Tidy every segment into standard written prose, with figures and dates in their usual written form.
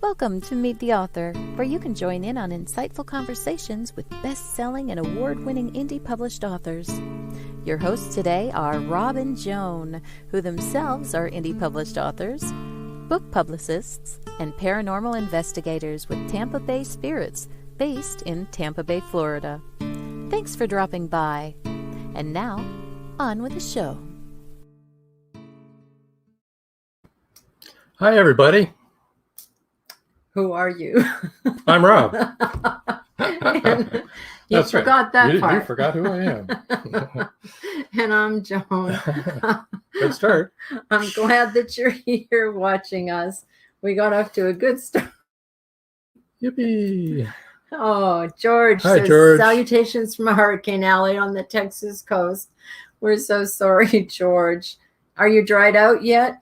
Welcome to Meet the Author, where you can join in on insightful conversations with best-selling and award-winning indie published authors. Your hosts today are Rob and Joan, who themselves are indie published authors, book publicists, and paranormal investigators with Tampa Bay Spirits, based in Tampa Bay, Florida. Thanks for dropping by. And now, on with the show. Hi, everybody. Who are you? I'm Rob. You forgot that part. You forgot who I am. And I'm Joan. Good start. I'm glad that you're here watching us. We got off to a good start. Yippee. Oh, George. Hi, says, George. Salutations from Hurricane Alley on the Texas coast. We're so sorry, George. Are you dried out yet?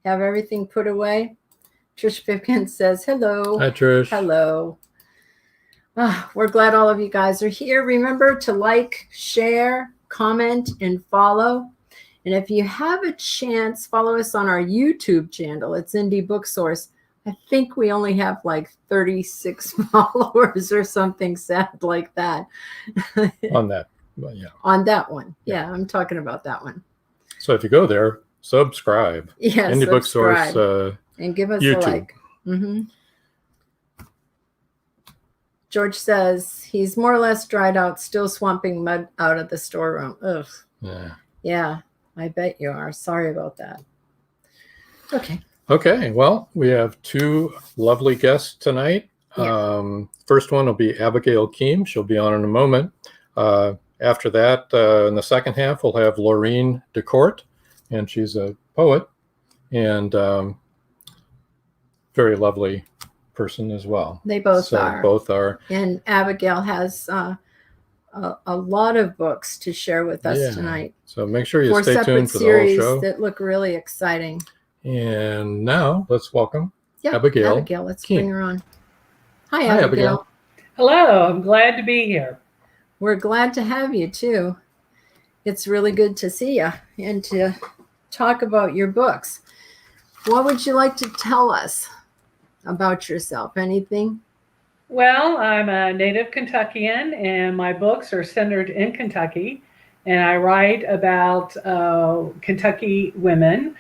Have everything put away? Trish Pipkin says, hello. Hi, Trish. Hello. We're glad all of you guys are here. Remember to like, share, comment, and follow. And if you have a chance, follow us on our YouTube channel. It's Indie Book Source. I think we only have like 36 followers or something sad like that. On that. Well, yeah. On that one. Yeah, I'm talking about that one. So if you go there, subscribe. Yeah, Indie Book Source. And give us YouTube. a like. Mm-hmm. George says he's more or less dried out, still swamping mud out of the storeroom. Ugh. Yeah, I bet you are. Sorry about that. Okay. Well, we have two lovely guests tonight. Yeah. First one will be Abigail Keam. She'll be on in a moment. After that, in the second half, we'll have Loreen de Kort, and she's a poet and very lovely person as well. They both are. Both are. And Abigail has a lot of books to share with us tonight. So make sure you 4 stay tuned for the whole series show. that look really exciting. And now let's welcome Yeah, Abigail. Abigail, let's Keam. bring her on. Hi, Hi, Abigail. Abigail. Hello, I'm glad to be here. We're glad to have you too. It's really good to see you and to talk about your books. What would you like to tell us about yourself? Anything? Well, I'm a native Kentuckian, and my books are centered in Kentucky, and I write about Kentucky women,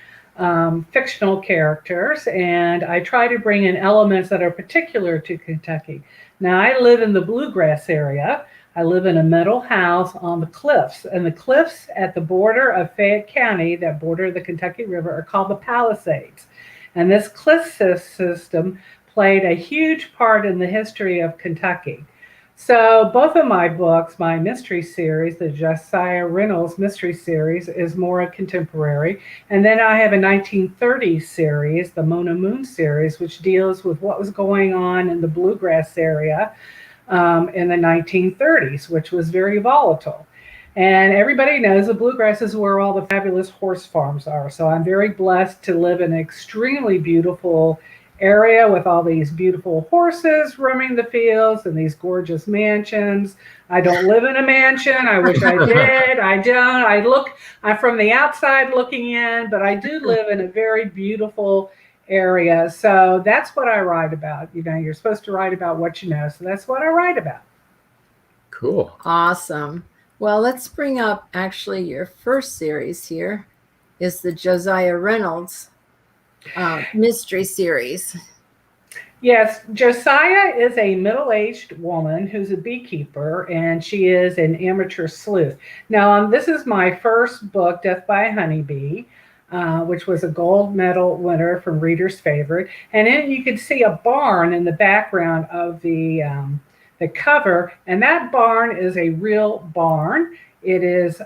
fictional characters, and I try to bring in elements that are particular to Kentucky. Now, I live in the bluegrass area. I live in a metal house on the cliffs, and the cliffs at the border of Fayette County that border the Kentucky River are called the Palisades. And this cliff system played a huge part in the history of Kentucky. So both of my books, my mystery series, the Josiah Reynolds mystery series, is more contemporary. And then I have a 1930s series, the Mona Moon series, which deals with what was going on in the bluegrass area in the 1930s, which was very volatile. And everybody knows the bluegrass is where all the fabulous horse farms are. So I'm very blessed to live in an extremely beautiful area with all these beautiful horses roaming the fields and these gorgeous mansions. I don't live in a mansion. I wish I did. I don't. I'm from the outside looking in, but I do live in a very beautiful area. So that's what I write about. You know, you're supposed to write about what you know. So that's what I write about. Cool. Awesome. Well, let's bring up actually your first series here is the Josiah Reynolds mystery series. Yes, Josiah is a middle-aged woman who's a beekeeper, and she is an amateur sleuth. Now, this is my first book, Death by a Honeybee, which was a gold medal winner from Reader's Favorite. And then you could see a barn in the background of the cover, and that barn is a real barn. It is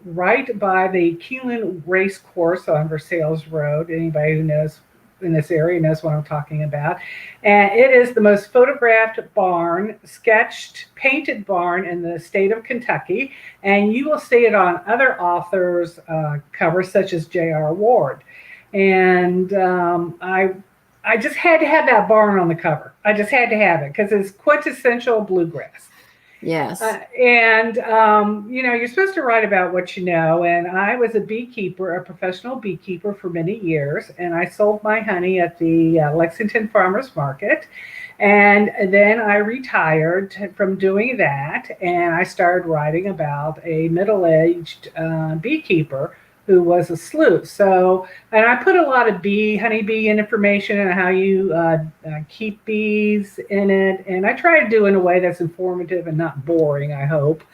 right by the Keeneland Race Course on Versailles Road. Anybody who knows in this area knows what I'm talking about. And it is the most photographed barn, sketched, painted barn in the state of Kentucky. And you will see it on other authors' covers, such as J.R. Ward. And I just had to have that barn on the cover. I just had to have it because it's quintessential bluegrass. Yes. You're supposed to write about what you know. And I was a beekeeper, a professional beekeeper for many years. And I sold my honey at the Lexington Farmers Market. And then I retired from doing that. And I started writing about a middle-aged beekeeper who was a sleuth. So, and I put a lot of honeybee information and how you keep bees in it. And I try to do it in a way that's informative and not boring, I hope.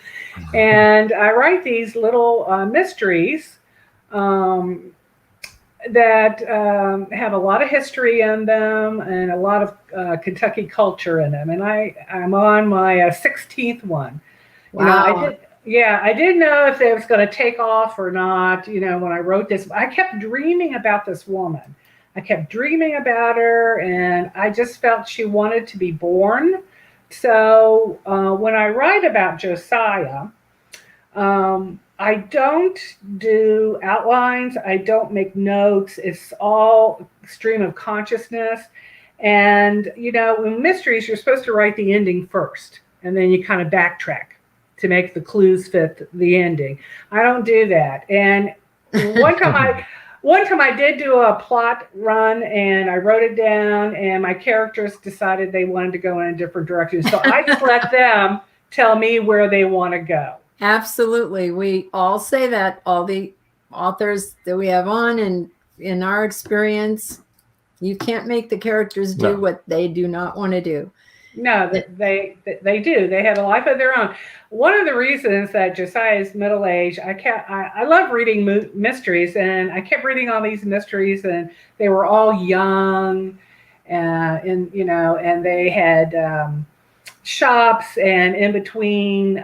And I write these little mysteries that have a lot of history in them and a lot of Kentucky culture in them. And I'm on my 16th one. Wow. I didn't know if it was going to take off or not, when I wrote this. I kept dreaming about this woman. I kept dreaming about her, and I just felt she wanted to be born. So when I write about Josiah, I don't do outlines. I don't make notes. It's all stream of consciousness. And, in mysteries, you're supposed to write the ending first, and then you kind of backtrack to make the clues fit the ending. I don't do that. And one time I did do a plot run, and I wrote it down, and my characters decided they wanted to go in a different direction. So I just let them tell me where they want to go. Absolutely. We all say that, all the authors that we have on, and in our experience, you can't make the characters do what they do not want to do. No, they do. They have a life of their own. One of the reasons that Josiah is middle-aged, I love reading mysteries, and I kept reading all these mysteries, and they were all young, and they had shops, and in between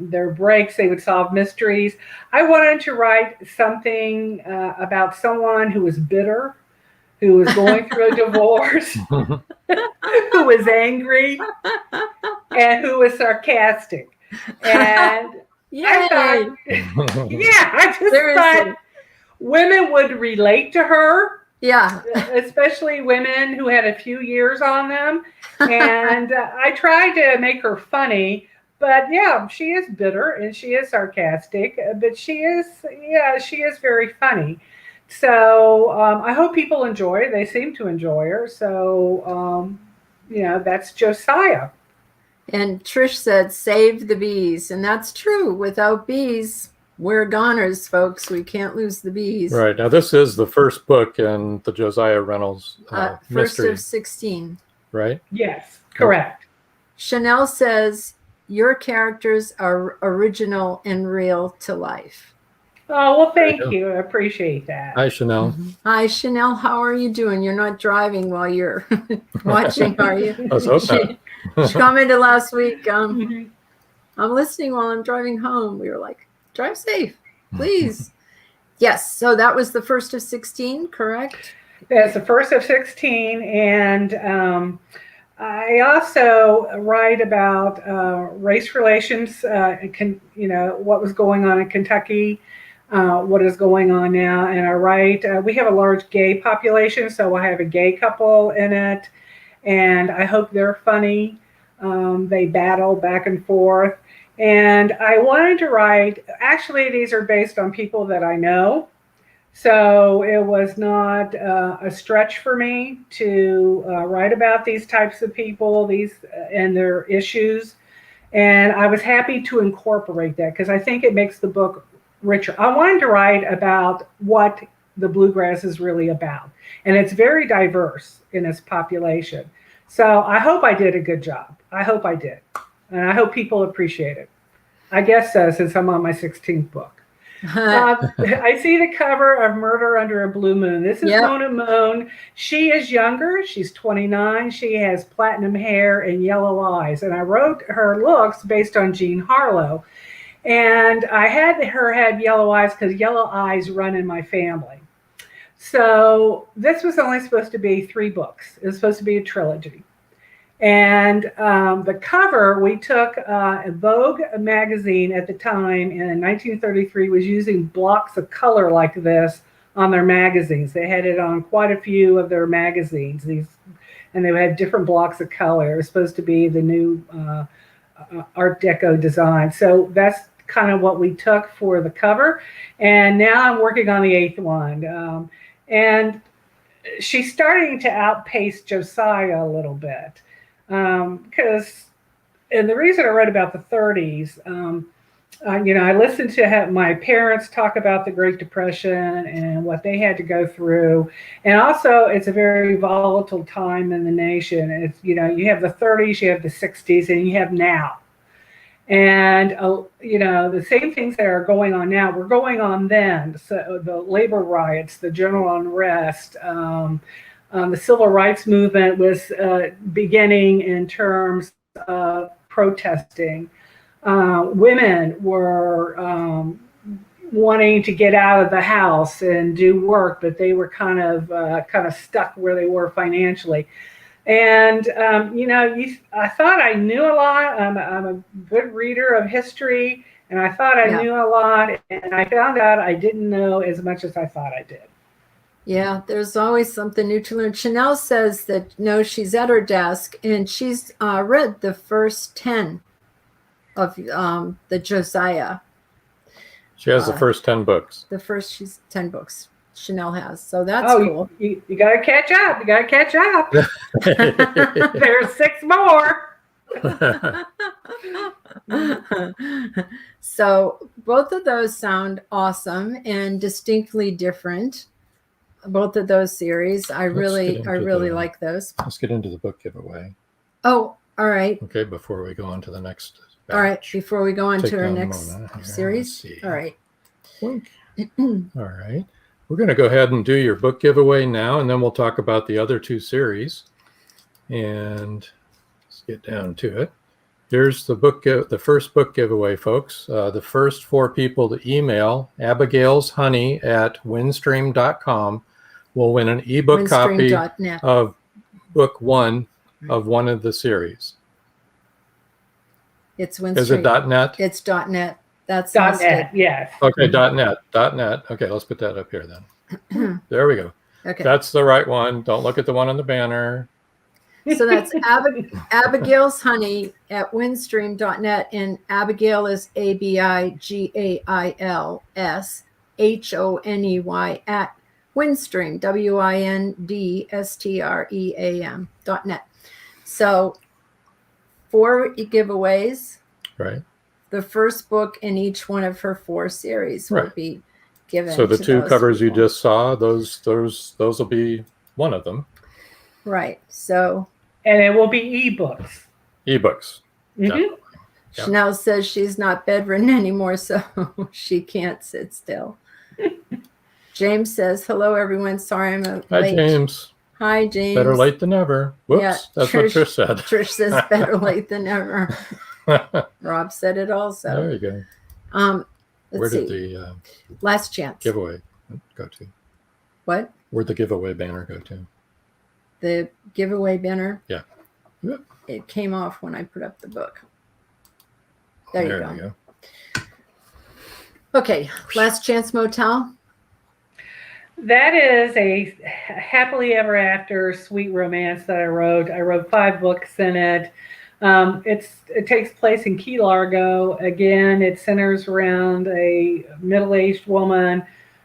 their breaks, they would solve mysteries. I wanted to write something about someone who was bitter, who was going through a divorce, who was angry, and who was sarcastic. And I just thought women would relate to her. Yeah. Especially women who had a few years on them. And I tried to make her funny. But yeah, she is bitter and she is sarcastic. But she is very funny. So I hope people enjoy her. They seem to enjoy her. So, that's Josiah. And Trish said, save the bees. And that's true. Without bees, we're goners, folks. We can't lose the bees. Right. Now, this is the first book in the Josiah Reynolds first mystery. of 16. Right? Yes, correct. Chanel says, your characters are original and real to life. Oh, well, thank you. I appreciate that. Hi, Chanel. Mm-hmm. Hi, Chanel. How are you doing? You're not driving while you're watching, are you? Let's hope not. She commented last week, I'm listening while I'm driving home. We were like, drive safe, please. Yes, so that was the first of 16, correct? That's the first of 16, and I also write about race relations, what was going on in Kentucky, what is going on now, and I write, we have a large gay population, so I have a gay couple in it, and I hope they're funny. They battle back and forth. And I wanted to write, actually, these are based on people that I know. So it was not a stretch for me to write about these types of people, and their issues. And I was happy to incorporate that because I think it makes the book richer. I wanted to write about what the bluegrass is really about. And it's very diverse in its population. So I hope I did a good job. I hope I did. And I hope people appreciate it. I guess so, since I'm on my 16th book. I see the cover of Murder Under a Blue Moon. This is Mona Moon. She is younger. She's 29. She has platinum hair and yellow eyes. And I wrote her looks based on Jean Harlow. And I had her have yellow eyes because yellow eyes run in my family. So this was only supposed to be 3 books. It was supposed to be a trilogy. And the cover, we took Vogue magazine at the time in 1933 was using blocks of color like this on their magazines. They had it on quite a few of their magazines. And they had different blocks of color. It was supposed to be the new Art Deco design. So that's kind of what we took for the cover. And now I'm working on the 8th one. And she's starting to outpace Josiah a little bit. Because, and the reason I read about the 30s, I listened to my parents talk about the Great Depression and what they had to go through. And also, it's a very volatile time in the nation. It's, you have the 30s, you have the 60s, and you have now. And, the same things that are going on now were going on then. So the labor riots, the general unrest, the civil rights movement was beginning in terms of protesting. Women were wanting to get out of the house and do work, but they were kind of stuck where they were financially. And I thought I knew a lot. I'm a good reader of history, and I thought I knew a lot, and I found out I didn't know as much as I thought I did. Yeah, there's always something new to learn. Chanel says that no, she's at her desk and she's read the first 10 of the Josiah. She has the first 10 books. She's 10 books Chanel has. So that's cool. You got to catch up. You got to catch up. There's 6 more. So both of those sound awesome and distinctly different. Both of those series. I really like those. Let's get into the book giveaway. Oh, all right. Okay, before we go on to the next batch. All right, before we go on to our next series. All right. All right. We're going to go ahead and do your book giveaway now, and then we'll talk about the other 2 series. And let's get down to it. Here's the first book giveaway, folks. The first 4 people to email abigailshoney@windstream.com will win an ebook copy of book 1 of one of the series. It's Windstream. Is it .net? It's .net. That's .net, yes. Okay, .net. Okay, let's put that up here then. There we go. Okay. That's the right one. Don't look at the one on the banner. So that's Abigail's Honey at windstream.net, and Abigail is ABIGAILSHONEY at Windstream, WINDSTREAM.net. So 4 giveaways. Right. The first book in each one of her 4 series will be given. So the 2 covers people. you just saw, those will be one of them. Right. So. And it will be ebooks. Ebooks. Mm-hmm. Chanel says she's not bedridden anymore, so she can't sit still. James says, hello, everyone. Sorry I'm late. Hi, James. Hi, James. Better late than never. Whoops. Yeah, that's what Trish said. Trish says better late than never. Rob said it also. There you go. Where did the last chance giveaway go to? What? Where'd the giveaway banner go to? The giveaway banner? Yeah. It came off when I put up the book. There you go. Okay, Last Chance Motel. That is a happily ever after sweet romance that I wrote. I wrote 5 books in it. It takes place in Key Largo. Again, it centers around a middle-aged woman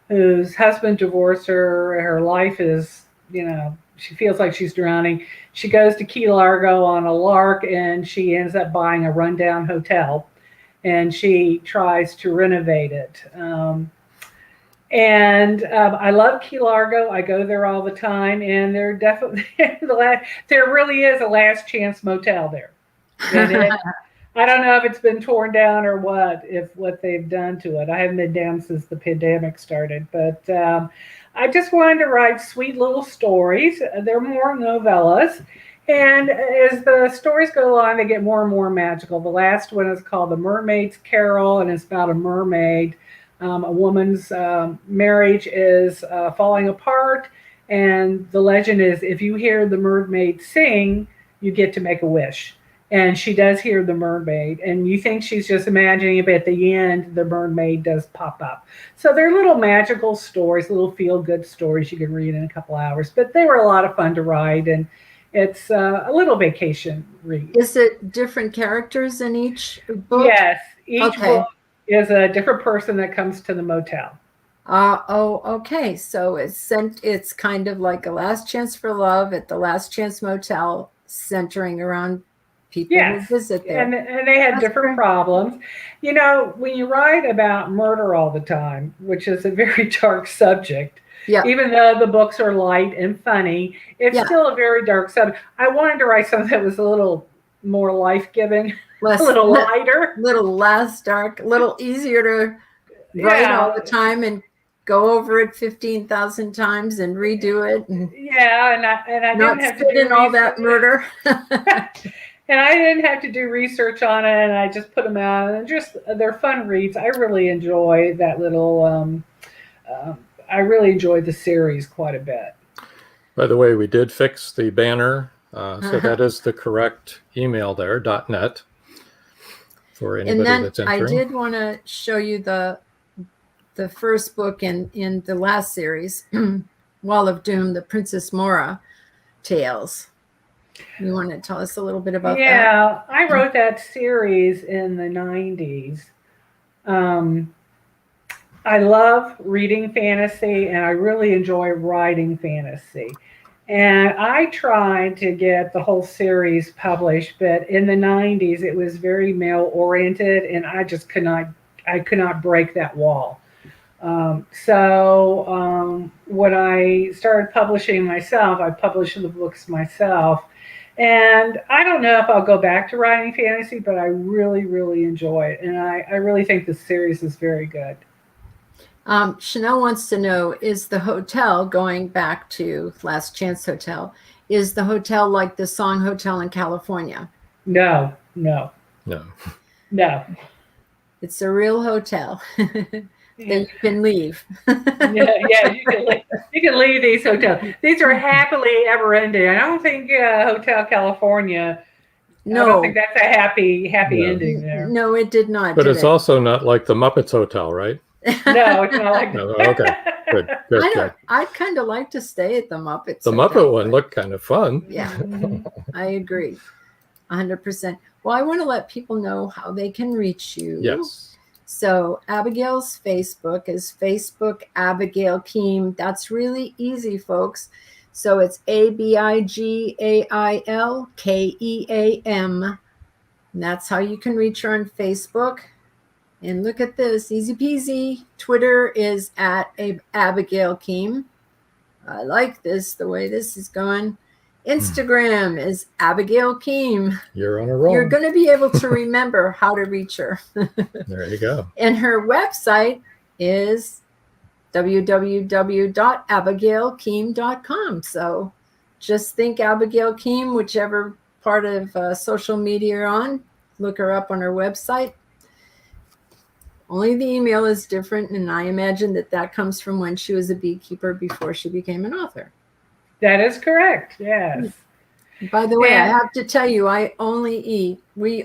whose husband divorced her. Her life is, she feels like she's drowning. She goes to Key Largo on a lark, and she ends up buying a rundown hotel, and she tries to renovate it. I love Key Largo. I go there all the time, and there definitely there really is a last chance motel there. And I don't know if it's been torn down or what they've done to it. I haven't been down since the pandemic started, but I just wanted to write sweet little stories. They're more novellas, and as the stories go along, they get more and more magical. The last one is called The Mermaid's Carol, and it's about a mermaid. A woman's marriage is falling apart, and the legend is if you hear the mermaid sing, you get to make a wish. And she does hear the mermaid, and you think she's just imagining it, but at the end, the mermaid does pop up. So they're little magical stories, little feel-good stories you can read in a couple hours. But they were a lot of fun to write, and It's a little vacation read. Is it different characters in each book? Yes, each Okay. book is a different person that comes to the motel. Oh, okay. So it's kind of like a Last Chance for Love at the Last Chance Motel, centering around people Yes, who visit there. and they had That's different great. problems. You know, when you write about murder all the time, which is a very dark subject, Yeah. even though the books are light and funny, it's Yeah. still a very dark subject. I wanted to write something that was a little more life-giving, Less, a little lighter. little less dark, a little easier to write all the time and go over it 15,000 times and redo it and Yeah, and I not didn't have to sit do in all that research. murder. And I didn't have to do research on it, and I just put them out, and just they're fun reads. I really enjoy that little. I really enjoyed the series quite a bit. By the way, we did fix the banner, so that is the correct email there, .net, for anybody And then that's I entering. did want to show you the first book in the last series, Wall of Doom, the Princess Mora tales. You want to tell us a little bit about that? Yeah, I wrote that series in the 90s. I love reading fantasy, and I really enjoy writing fantasy. And I tried to get the whole series published, but in the 90s, it was very male-oriented, and I just could not break that wall. So when I started publishing myself, I published the books myself. And I don't know if I'll go back to writing fantasy, but I really, really enjoy it. And I really think the series is very good. Chanel wants to know, is the hotel, going back to Last Chance Hotel, is the hotel like the Song Hotel in California? No. It's a real hotel that you can leave. Yeah, you can leave these hotels. These are happily ever ending. I don't think Hotel California. No, I don't think that's a happy ending there. No, it did not. But it's also not like the Muppets Hotel, right? No, it's not like that. No, okay, good. I'd kind of like to stay at the Muppets. The Muppet one looked kind of fun. Yeah, I agree, 100%. Well, I want to let people know how they can reach you. Yes. So Abigail's Facebook is Facebook Abigail Keam. That's really easy, folks. So it's ABIGAIL KEAM. And that's how you can reach her on Facebook. And look at this, easy peasy. Twitter is at Abigail Keam. I like this, the way this is going. Instagram is Abigail Keam. You're on a roll. You're going to be able to remember how to reach her. There you go. And her website is www.abigailkeam.com. So just think Abigail Keam, whichever part of social media you're on, look her up on her website. Only the email is different, and I imagine that comes from when she was a beekeeper before she became an author. That is correct, yes. By the way, I have to tell you, we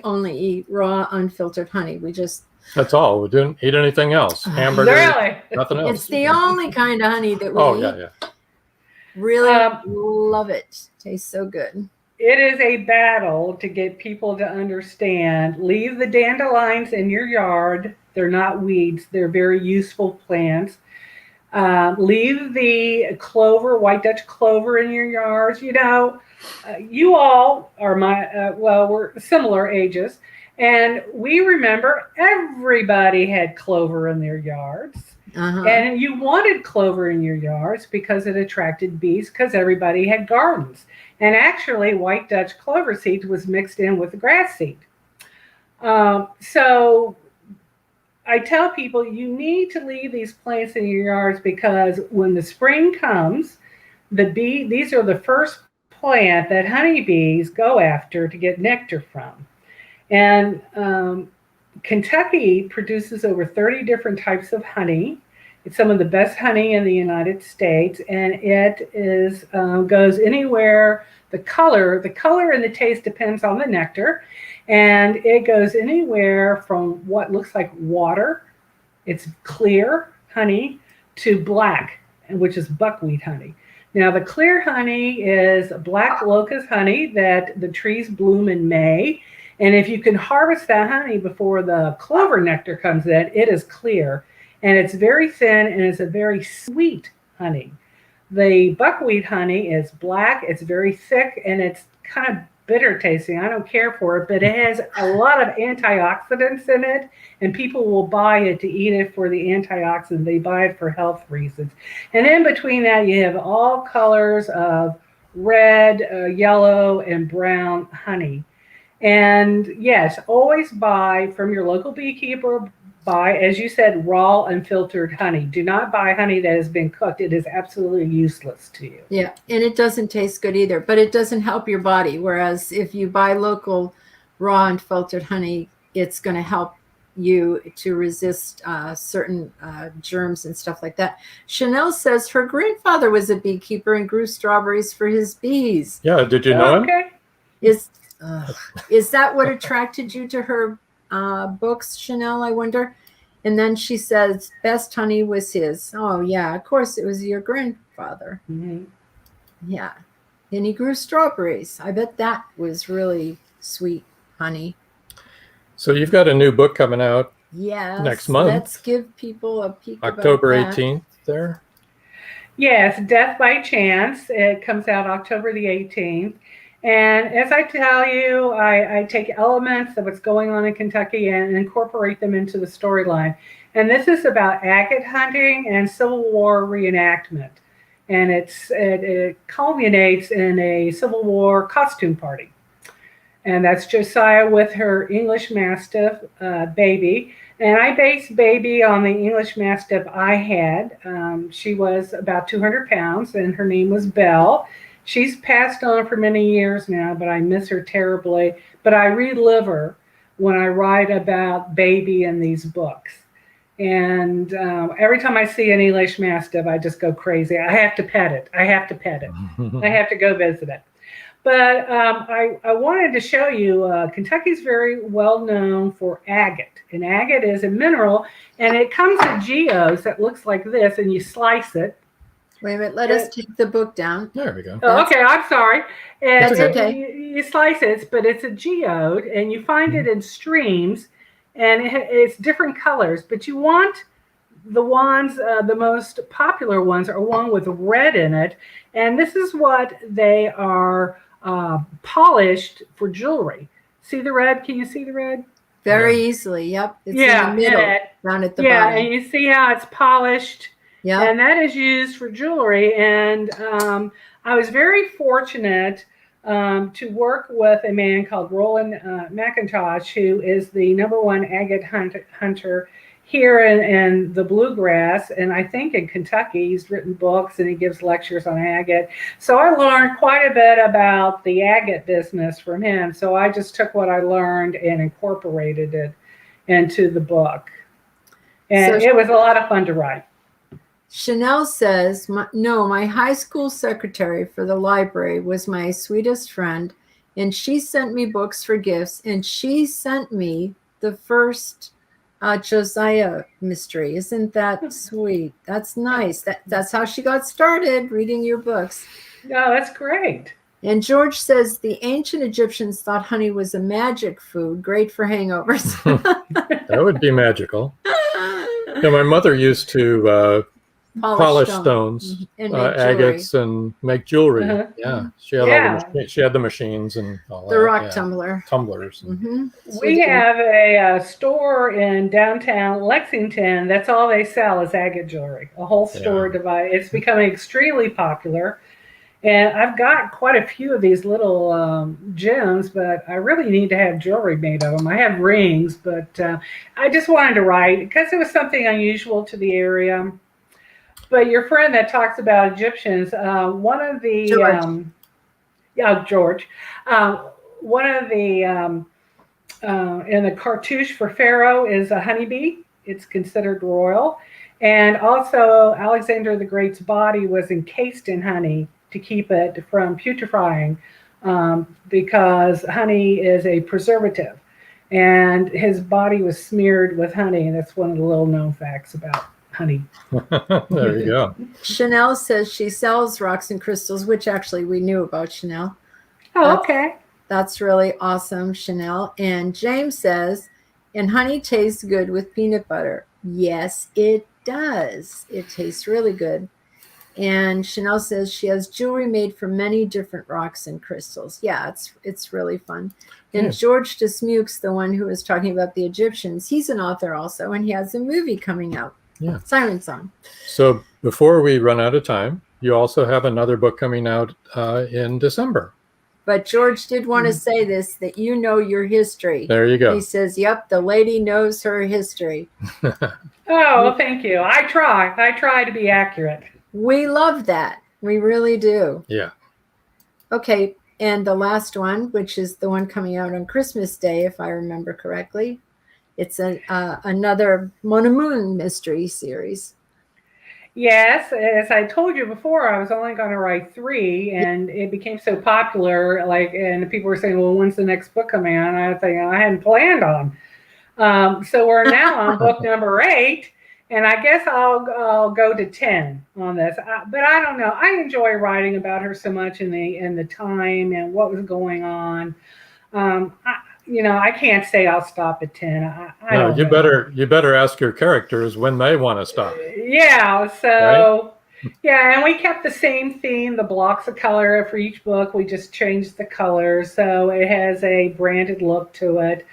only eat raw, unfiltered honey. That's all. We didn't eat anything else. Hamburger, Really? nothing else. It's the only kind of honey that we eat. Yeah. Really love it. Tastes so good. It is a battle to get people to understand. Leave the dandelions in your yard. They're not weeds. They're very useful plants. Leave the clover, white Dutch clover, in your yards. You know, you all are we're similar ages. And we remember everybody had clover in their yards. And you wanted clover in your yards because it attracted bees, because everybody had gardens. And actually, white Dutch clover seed was mixed in with the grass seed. So I tell people you need to leave these plants in your yards, because when the spring comes, these are the first plant that honeybees go after to get nectar from. And Kentucky produces over 30 different types of honey. It's some of the best honey in the United States, and it is goes anywhere. The color and the taste depends on the nectar, and it goes anywhere from what looks like water, it's clear honey, to black, which is buckwheat honey. Now, the clear honey is black locust honey that the trees bloom in May. And if you can harvest that honey before the clover nectar comes in, it is clear. And it's very thin and it's a very sweet honey. The buckwheat honey is black, it's very thick, and it's kind of bitter tasting. I don't care for it, but it has a lot of antioxidants in it, and people will buy it to eat it for the antioxidants. They buy it for health reasons. And in between that, you have all colors of red, yellow, and brown honey. And yes, always buy from your local beekeeper. Buy, as you said, raw unfiltered honey. Do not buy honey that has been cooked. It is absolutely useless to you. Yeah, and it doesn't taste good either, but it doesn't help your body. Whereas if you buy local raw unfiltered honey, it's going to help you to resist certain germs and stuff like that. Chanel says her grandfather was a beekeeper and grew strawberries for his bees. Yeah, did you know him? Is that what attracted you to her books, Chanel, I wonder? And then she says best honey was his. Oh yeah, of course it was your grandfather. Mm-hmm. Yeah, and he grew strawberries. I bet that was really sweet honey. So you've got a new book coming out next month. Let's give people a peek. October 18th there. Yes, Death by Chance. It comes out October the 18th. And as I tell you, I take elements of what's going on in Kentucky and incorporate them into the storyline. And this is about agate hunting and Civil War reenactment. And it culminates in a Civil War costume party. And that's Josiah with her English Mastiff, Baby. And I based Baby on the English Mastiff I had. She was about 200 pounds, and her name was Belle. She's passed on for many years now, but I miss her terribly. But I relive her when I write about Baby in these books. And every time I see an English Mastiff, I just go crazy. I have to pet it. I have to pet it. I have to go visit it. But I wanted to show you, Kentucky's very well known for agate. And agate is a mineral, and it comes in geodes that looks like this, and you slice it. Wait a minute, let us take the book down. There we go. Oh, okay, I'm sorry. And That's okay. You slice it, but it's a geode, and you find it in streams, and it's different colors. But you want the ones, the most popular ones are one with red in it, and this is what they are polished for jewelry. See the red? Can you see the red? Very easily, yep. It's in the middle, down at the bottom. Yeah, and you see how it's polished. Yeah, and that is used for jewelry. And I was very fortunate to work with a man called Roland McIntosh, who is the #1 agate hunter here in the bluegrass. And I think in Kentucky, he's written books and he gives lectures on agate. So I learned quite a bit about the agate business from him. So I just took what I learned and incorporated it into the book. And it was a lot of fun to write. Chanel says, my high school secretary for the library was my sweetest friend, and she sent me books for gifts, and she sent me the first Josiah mystery. Isn't that sweet? That's nice. That's how she got started reading your books. Oh, that's great. And George says the ancient Egyptians thought honey was a magic food, great for hangovers. That would be magical. Yeah, my mother used to polish stones, agates, and make jewelry. Uh-huh. Yeah, she had she had the machines and all the that. rock tumblers. Mm-hmm. We have a store in downtown Lexington. That's all they sell is agate jewelry. A whole store divided. It's becoming extremely popular. And I've got quite a few of these little gems, but I really need to have jewelry made of them. I have rings, but I just wanted to write because it was something unusual to the area. But your friend that talks about Egyptians, one of the George, one of the in the cartouche for Pharaoh is a honeybee. It's considered royal, and also Alexander the Great's body was encased in honey to keep it from putrefying, because honey is a preservative, and his body was smeared with honey, and that's one of the little known facts about honey. There you go. Chanel says she sells rocks and crystals, which actually we knew about Chanel. Oh, okay. That's really awesome, Chanel. And James says, and honey tastes good with peanut butter. Yes, it does. It tastes really good. And Chanel says she has jewelry made from many different rocks and crystals. Yeah, it's really fun. And George Dismukes, the one who was talking about the Egyptians, he's an author also, and he has a movie coming out. Yeah. Siren Song. So before we run out of time, you also have another book coming out in December. But George did want to say this, that you know your history. There you go. He says, yep, the lady knows her history. Oh, thank you. I try to be accurate. We love that. We really do. Yeah. Okay. And the last one, which is the one coming out on Christmas Day, if I remember correctly, it's another Mon Amour mystery series. Yes, as I told you before, I was only going to write 3, and it became so popular. And people were saying, "Well, when's the next book coming out?" And I was thinking, I hadn't planned on. So we're now on book number 8, and I guess I'll go to 10 on this. But I don't know. I enjoy writing about her so much in the time and what was going on. I can't say I'll stop at 10. I don't know. You better ask your characters when they want to stop. Yeah. So, right? Yeah, and we kept the same theme, the blocks of color for each book. We just changed the colors, so it has a branded look to it.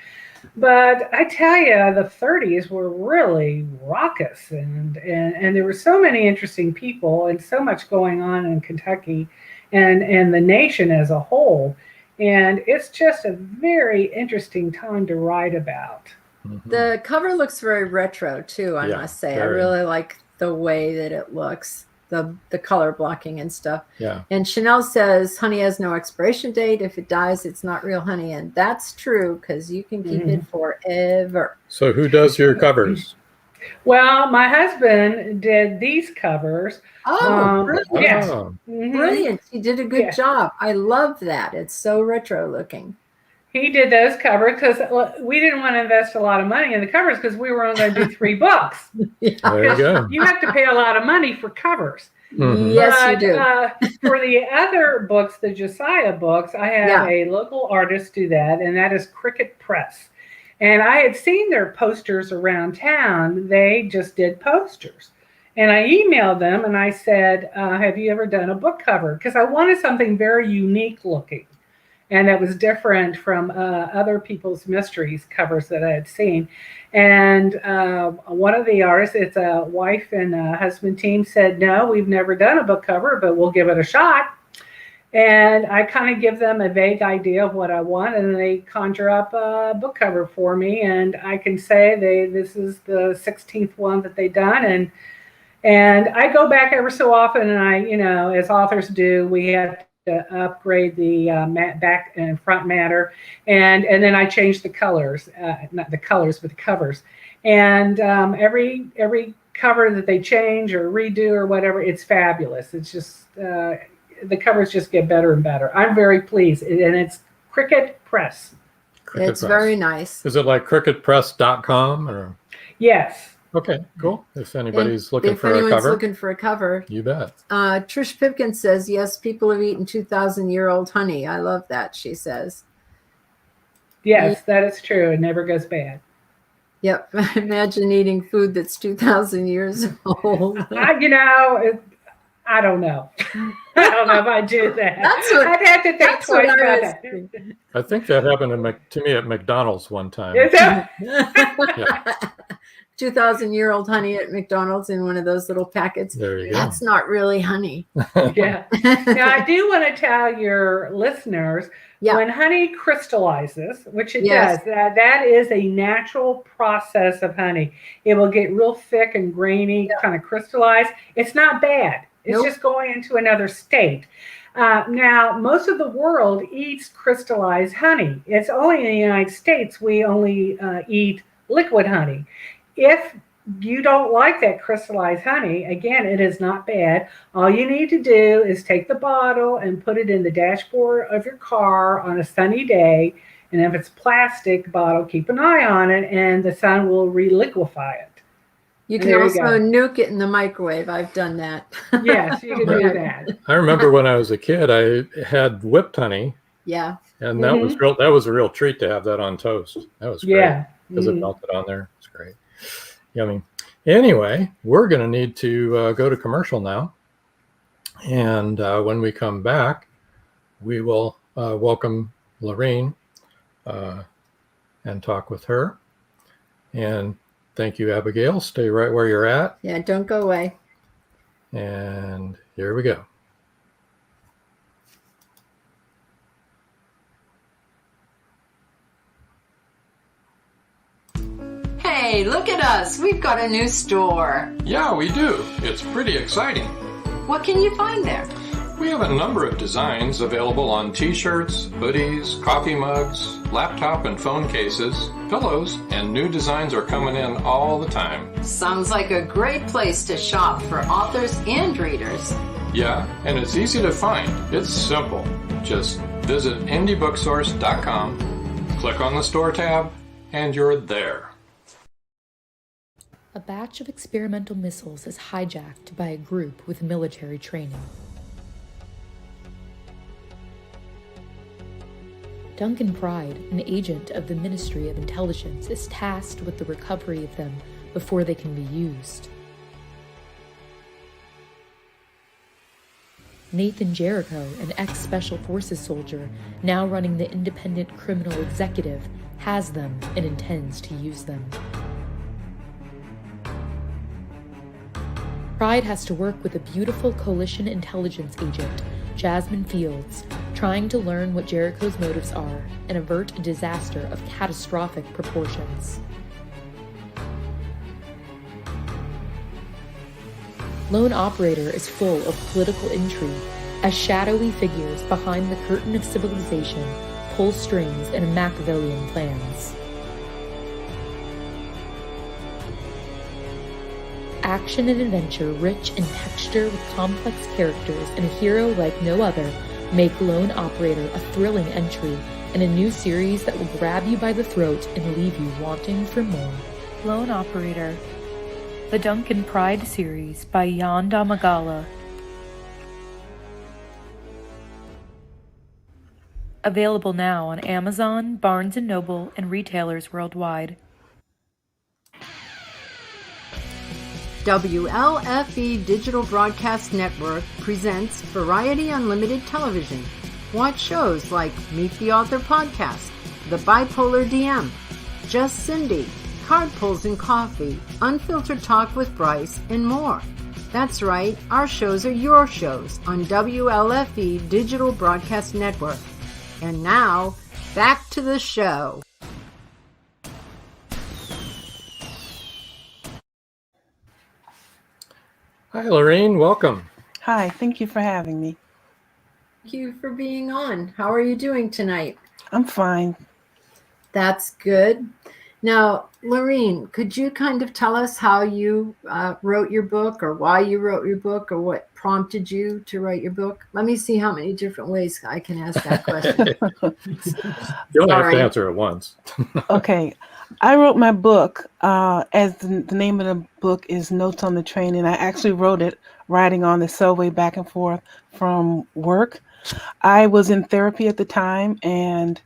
But I tell you, the 30s were really raucous, and there were so many interesting people and so much going on in Kentucky and the nation as a whole. And it's just a very interesting time to write about. Mm-hmm. The cover looks very retro too, I must say. I really like the way that it looks, the color blocking and stuff. Yeah. And Chanel says honey has no expiration date. If it dies, it's not real honey. And that's true, because you can keep it forever. So who does your covers? Well, my husband did these covers. Oh, brilliant. Yes. Brilliant. He did a good job. I love that. It's so retro looking. He did those covers because we didn't want to invest a lot of money in the covers because we were only going to do 3 books. There you go. You have to pay a lot of money for covers. Yes, you do. For the other books, the Josiah books, I have a local artist do that, and that is Cricket Press. And I had seen their posters around town. They just did posters. And I emailed them and I said, have you ever done a book cover? Because I wanted something very unique looking and that was different from other people's mysteries covers that I had seen. And one of the artists, it's a wife and husband team, said, no, we've never done a book cover, but we'll give it a shot. And I kind of give them a vague idea of what I want, and they conjure up a book cover for me. And I can say this is the 16th one that they've done. And I go back ever so often, and I, as authors do, we have to upgrade the back and front matter. And then I change the colors, not the colors, but the covers. And every cover that they change or redo or whatever, it's fabulous. It's just... the covers just get better and better. I'm very pleased. And it's Cricket Press. It's very nice. Is it like cricketpress.com or? Yes. Okay, cool. If anybody's looking for a cover. If anyone's cover. looking for a cover. You bet. Trish Pipkin says, yes, people have eaten 2,000-year-old honey. I love that, she says. Yes, that is true. It never goes bad. Yep. Imagine eating food that's 2,000 years old. I don't know. I don't know if I do that. I'd have to think twice about that. I think that happened to me at McDonald's one time. Is that? 2,000-year-old honey at McDonald's in one of those little packets. There you go. That's not really honey. Yeah. Now, I do want to tell your listeners, when honey crystallizes, which it does, that is a natural process of honey. It will get real thick and grainy, kind of crystallized. It's not bad. It's just going into another state. Now, most of the world eats crystallized honey. It's only in the United States we only eat liquid honey. If you don't like that crystallized honey, again, it is not bad. All you need to do is take the bottle and put it in the dashboard of your car on a sunny day. And if it's a plastic bottle, keep an eye on it, and the sun will reliquefy it. You can There you also go. nuke it in the microwave. I've done that. Yes, you can do that. I remember when I was a kid, I had whipped honey, Yeah. and that was a real treat to have that on toast. That was great Yeah. because it melted on there. It's great. Yummy. Anyway, we're going to need to go to commercial now. And when we come back, we will welcome Loreen and talk with her. And thank you, Abigail. Stay right where you're at. Yeah, don't go away. And here we go. Hey, look at us. We've got a new store. Yeah, we do. It's pretty exciting. What can you find there? We have a number of designs available on t-shirts, hoodies, coffee mugs, laptop and phone cases, pillows, and new designs are coming in all the time. Sounds like a great place to shop for authors and readers. Yeah, and it's easy to find. It's simple. Just visit indiebooksource.com, click on the store tab, and you're there. A batch of experimental missiles is hijacked by a group with military training. Duncan Pride, an agent of the Ministry of Intelligence, is tasked with the recovery of them before they can be used. Nathan Jericho, an ex-Special Forces soldier, now running the Independent Criminal Executive, has them and intends to use them. Pride has to work with a beautiful coalition intelligence agent, Jasmine Fields, trying to learn what Jericho's motives are and avert a disaster of catastrophic proportions. Lone Operator is full of political intrigue as shadowy figures behind the curtain of civilization pull strings in Machiavellian plans. Action and adventure rich in texture with complex characters and a hero like no other make Lone Operator a thrilling entry in a new series that will grab you by the throat and leave you wanting for more. Lone Operator, the Duncan Pride series by Jan Damagala. Available now on Amazon, Barnes & Noble, and retailers worldwide. WLFE Digital Broadcast Network presents Variety Unlimited Television. Watch shows like Meet the Author Podcast, The Bipolar DM, Just Cindy, Card Pulls and Coffee, Unfiltered Talk with Bryce, and more. That's right, our shows are your shows on WLFE Digital Broadcast Network. And now, back to the show. Hi, Loreen. Welcome. Hi, thank you for having me. Thank you for being on. How are you doing tonight? I'm fine. That's good. Now, Loreen, could you kind of tell us how you wrote your book, or why you wrote your book, or what prompted you to write your book? Let me see how many different ways I can ask that question. You only have to answer it once. Okay. I wrote my book, as the name of the book is Notes on the Train, and I actually wrote it riding on the subway back and forth from work. I was in therapy at the time, and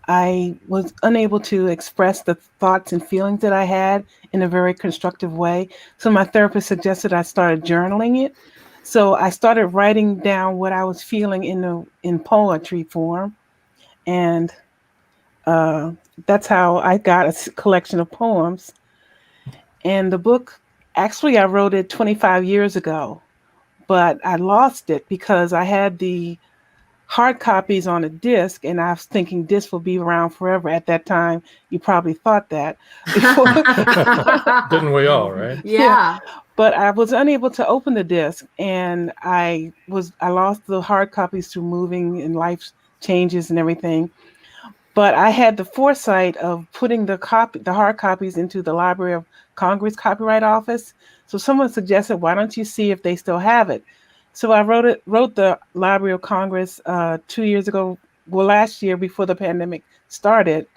I was unable to express the thoughts and feelings that I had in a very constructive way. So my therapist suggested I started journaling it. So I started writing down what I was feeling in poetry form, and that's how I got a collection of poems. And the book, actually, I wrote it 25 years ago, but I lost it because I had the hard copies on a disc, and I was thinking disc will be around forever. At that time, you probably thought that. Didn't we all, right? Yeah. But I was unable to open the disc, and I lost the hard copies through moving and life changes and everything. But I had the foresight of putting the hard copies into the Library of Congress Copyright Office. So someone suggested, why don't you see if they still have it? So I wrote the Library of Congress 2 years ago, last year before the pandemic started.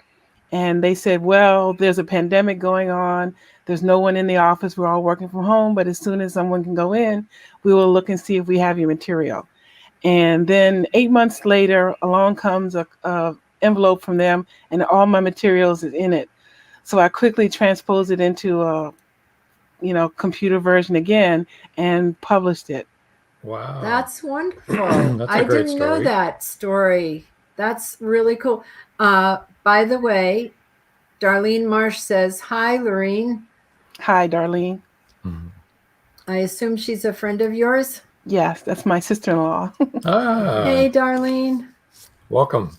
And they said, well, there's a pandemic going on. there's no one in the office. We're all working from home, but as soon as someone can go in, we will look and see if we have your material. And then 8 months later, along comes a envelope from them, and all my materials is in it. So I quickly transposed it into a computer version again and published it. Wow. That's wonderful. That's a I great didn't know story. that story. That's really cool. By the way, Darlene Marsh says, hi, Loreen. Hi, Darlene. Mhm. I assume she's a friend of yours? Yes, that's my sister-in-law. Hey, Darlene. Welcome.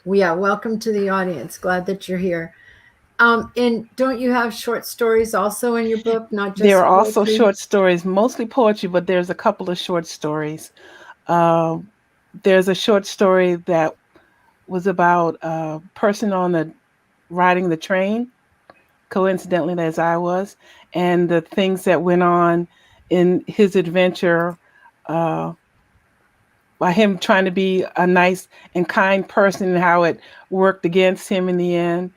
Yeah, welcome to the audience. Glad that you're here. And don't you have short stories also in your book? Not just There are also poetry? short stories, mostly poetry, but there's a couple of short stories. There's a short story that was about a person riding the train, coincidentally as I was, and the things that went on in his adventure, by him trying to be a nice and kind person and how it worked against him in the end.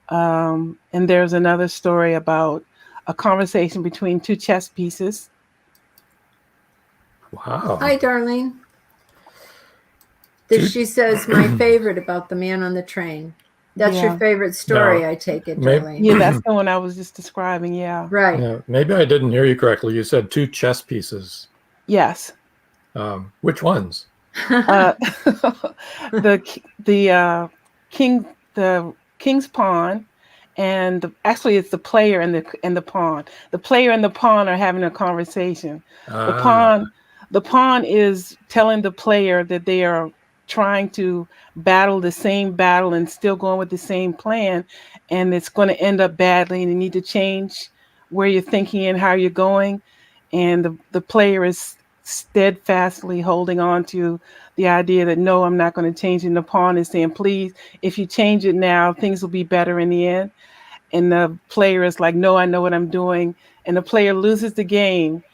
And there's another story about a conversation between two chess pieces. Wow. Hi, Darlene. She says, my favorite about the man on the train. That's your favorite story, I take it, Darlene. Yeah, that's the one I was just describing, yeah. Right. Yeah, maybe I didn't hear you correctly. You said two chess pieces. Yes. Which ones? The king's pawn, and actually it's the player and the pawn. The player and the pawn are having a conversation. The pawn is telling the player that they are trying to battle the same battle and still going with the same plan, and it's going to end up badly, and you need to change where you're thinking and how you're going. And the player is steadfastly holding on to the idea that no, I'm not going to change it. And the pawn is saying, please, if you change it now, things will be better in the end. And the player is like, no, I know what I'm doing. And the player loses the game.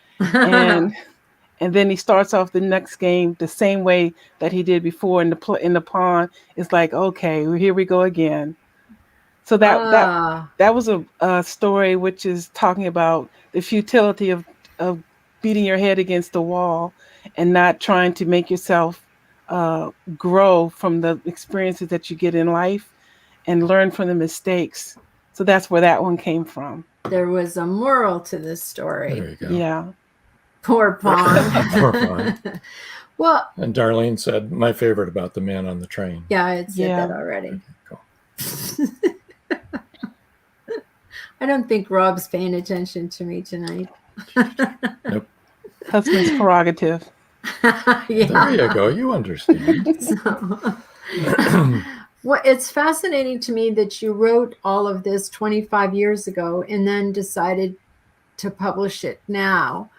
And then he starts off the next game the same way that he did before. And the pawn is like, okay, well, here we go again. So that was a story which is talking about the futility of beating your head against the wall and not trying to make yourself grow from the experiences that you get in life and learn from the mistakes. So that's where that one came from. There was a moral to this story. There you go. Yeah. Poor pawn. Poor pawn. Well, and Darlene said, my favorite about the man on the train. Yeah, I had said that already. Cool. I don't think Rob's paying attention to me tonight. Nope. Husband's prerogative. Yeah. There you go. You understand. Well, it's fascinating to me that you wrote all of this 25 years ago and then decided to publish it now.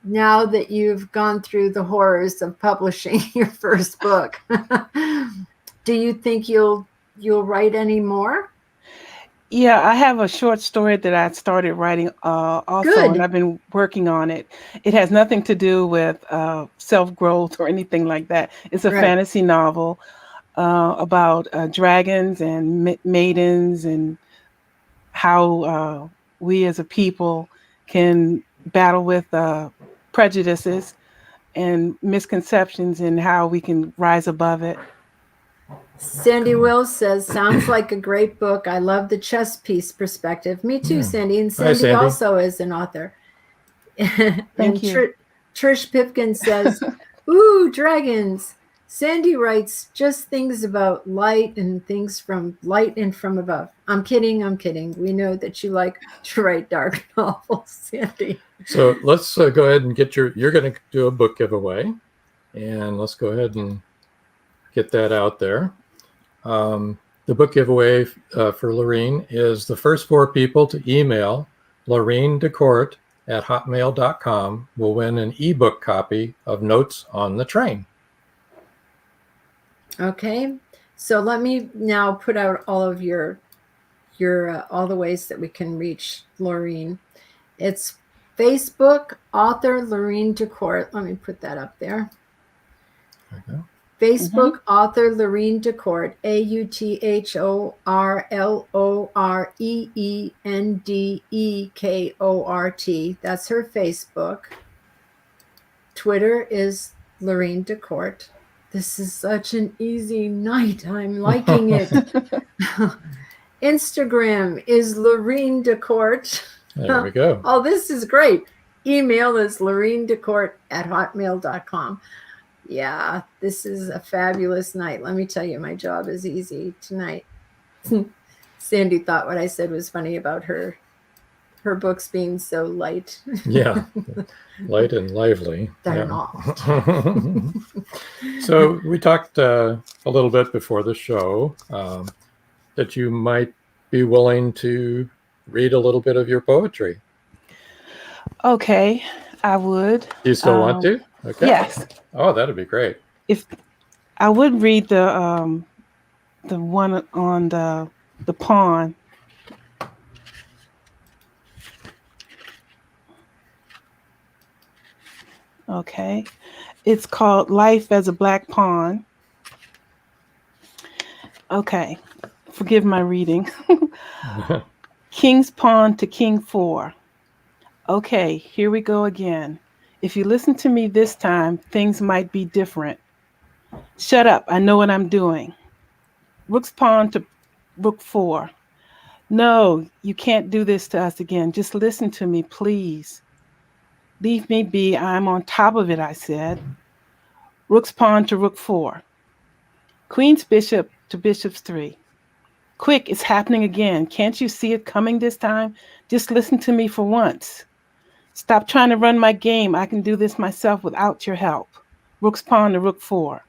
Now that you've gone through the horrors of publishing your first book, do you think you'll write any more? Yeah, I have a short story that I started writing also, Good. and I've been working on it. It has nothing to do with self-growth or anything like that. It's a fantasy novel about dragons and maidens and how we as a people can battle with prejudices and misconceptions and how we can rise above it. Sandy Wills says, sounds like a great book. I love the chess piece perspective. Me too, Sandy. And Sandy, Sandy also is an author. Thank you. Trish Pipkin says, ooh, dragons. Sandy writes just things about light and things from light and from above. I'm kidding. I'm kidding. We know that you like to write dark novels, Sandy. So let's go ahead and get you're going to do a book giveaway. And let's go ahead and get that out there. The book giveaway for Loreen is the first 4 people to email Loreen de Kort at hotmail.com will win an ebook copy of Notes on the Train. Okay, so let me now put out all of your all the ways that we can reach Loreen. It's Facebook, author Loreen de Kort. Let me put that up there. There you go. Facebook author Loreen de Kort, AUTHORLOREENDEKORT. That's her Facebook. Twitter is Loreen de Kort. This is such an easy night. I'm liking it. Instagram is Loreen de Kort. There we go. Oh, this is great. Email is loreendekort@hotmail.com. Yeah, this is a fabulous night. Let me tell you, my job is easy tonight. Sandy thought what I said was funny about her books being so light. Yeah, light and lively. They're Yeah. not. So we talked a little bit before the show that you might be willing to read a little bit of your poetry. Okay, I would. Do you still want to? Okay. Yes. Oh, that'd be great. If I would read the one on the pawn. Okay. It's called Life as a Black Pawn. Okay. Forgive my reading. King's pawn to king 4. Okay, here we go again. If you listen to me this time, things might be different. Shut up, I know what I'm doing. Rook's pawn to rook 4. No, you can't do this to us again. Just listen to me, please. Leave me be, I'm on top of it, I said. Rook's pawn to rook 4. Queen's bishop to bishop 3. Quick, it's happening again. Can't you see it coming this time? Just listen to me for once. Stop trying to run my game. I can do this myself without your help. Rook's pawn to rook 4.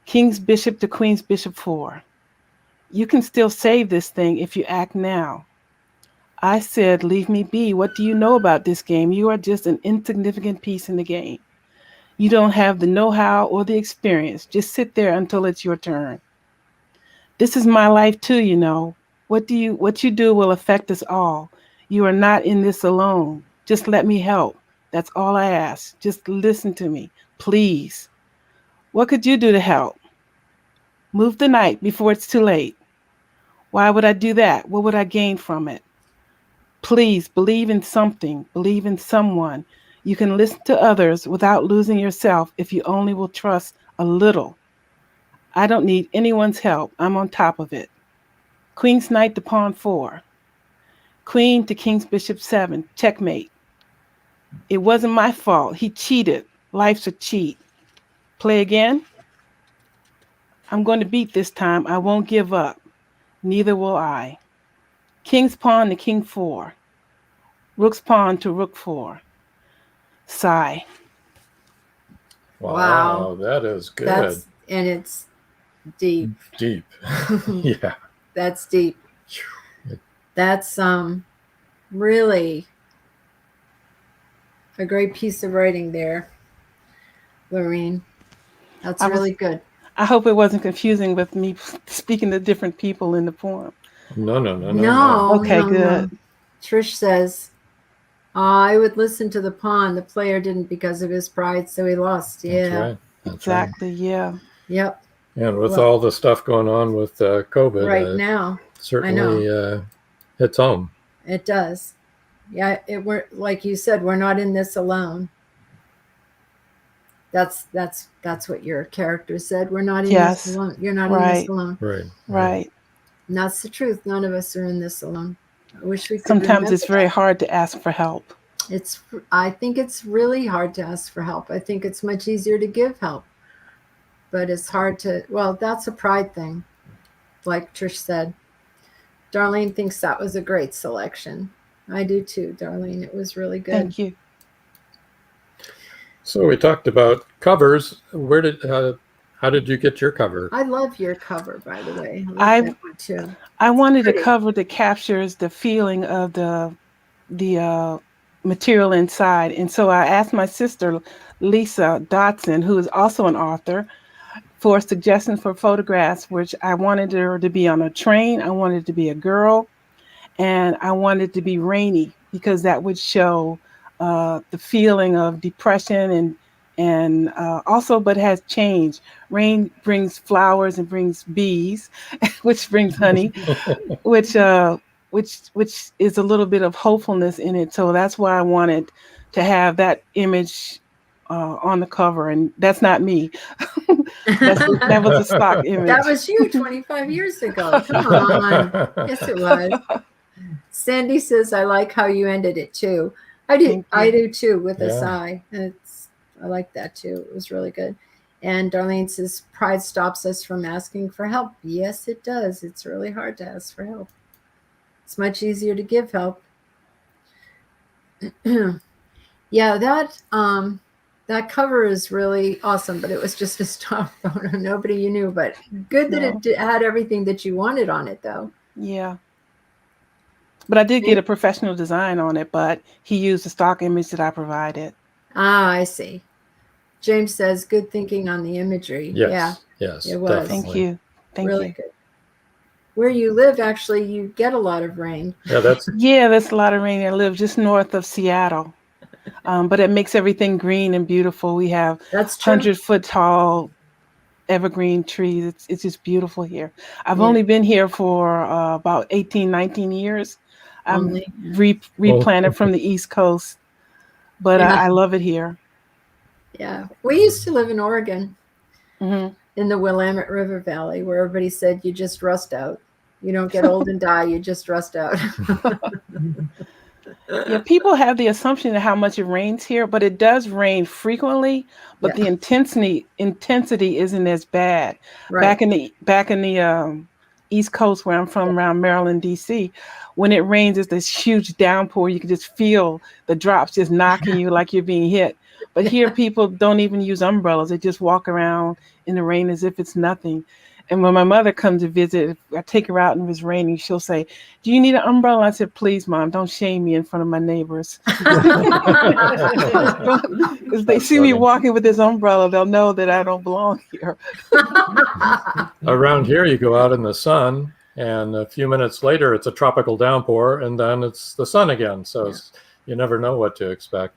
King's bishop to queen's bishop 4. You can still save this thing if you act now. I said, leave me be. What do you know about this game? You are just an insignificant piece in the game. You don't have the know-how or the experience. Just sit there until it's your turn. This is my life too, you know. What you do will affect us all. You are not in this alone. Just let me help. That's all I ask. Just listen to me, please. What could you do to help? Move the knight before it's too late. Why would I do that? What would I gain from it? Please believe in something. Believe in someone. You can listen to others without losing yourself if you only will trust a little. I don't need anyone's help. I'm on top of it. Queen's knight to pawn 4. Queen to king's bishop 7. Checkmate. It wasn't my fault. He cheated. Life's a cheat. Play again? I'm going to beat this time. I won't give up. Neither will I. King's pawn to king 4. Rook's pawn to rook 4. Sigh. Wow, that is good. And it's deep. Deep. Yeah. That's deep. That's really a great piece of writing there, Loreen. That's really good. I hope it wasn't confusing with me speaking to different people in the poem. No. Okay, good. No. Trish says, I would listen to the pawn. The player didn't because of his pride, so he lost. Yeah. That's right. That's Exactly, yeah. Yep. And with all the stuff going on with COVID Right now. certainly hits home. It does. Yeah, we're like you said, we're not in this alone. That's what your character said. We're not in this alone. You're not in this alone. Right. And that's the truth. None of us are in this alone. I wish we could. Sometimes it's very hard to ask for help. I think it's really hard to ask for help. I think it's much easier to give help. But it's hard to, well, that's a pride thing, like Trish said. Darlene thinks that was a great selection. I do too, Darlene. It was really good. Thank you. So we talked about covers. How did you get your cover? I love your cover, by the way. I love that one too. I wanted a cover that captures the feeling of the material inside. And so I asked my sister, Lisa Dotson, who is also an author, for suggestions for photographs, which I wanted her to be on a train. I wanted it to be a girl, and I wanted it to be rainy because that would show the feeling of depression and and also, but has changed. Rain brings flowers and brings bees, which brings honey, which which is a little bit of hopefulness in it. So that's why I wanted to have that image on the cover, and that's not me. That was a stock image. That was you 25 years ago. Come on. Yes, it was. Sandy says, I like how you ended it too. I do too, with a sigh. I like that too. It was really good. And Darlene says, pride stops us from asking for help. Yes, it does. It's really hard to ask for help. It's much easier to give help. Yeah, that cover is really awesome, but it was just a stock photo. Nobody you knew, but good that it had everything that you wanted on it, though. Yeah. But I did get a professional design on it, but he used the stock image that I provided. Ah, I see. James says, good thinking on the imagery. Yes, it was. definitely. Thank you. Really good. Where you live, actually, you get a lot of rain. Yeah, that's a lot of rain. I live just north of Seattle. But it makes everything green and beautiful. We have 100-foot tall evergreen trees. It's just beautiful here. I've only been here for about 18, 19 years. I'm replanted from the East Coast, but I love it here. Yeah. We used to live in Oregon, in the Willamette River Valley, where everybody said you just rust out. You don't get old and die, you just rust out. Yeah, people have the assumption of how much it rains here, but it does rain frequently, but the intensity isn't as bad. Right. Back in the East Coast, where I'm from, around Maryland, DC, when it rains, it's this huge downpour. You can just feel the drops just knocking you like you're being hit. But here, people don't even use umbrellas. They just walk around in the rain as if it's nothing. And when my mother comes to visit, if I take her out and it's raining, she'll say, do you need an umbrella? I said, please, Mom, don't shame me in front of my neighbors. If they see me walking with this umbrella, they'll know that I don't belong here. Around here, you go out in the sun, and a few minutes later, it's a tropical downpour, and then it's the sun again. So you never know what to expect.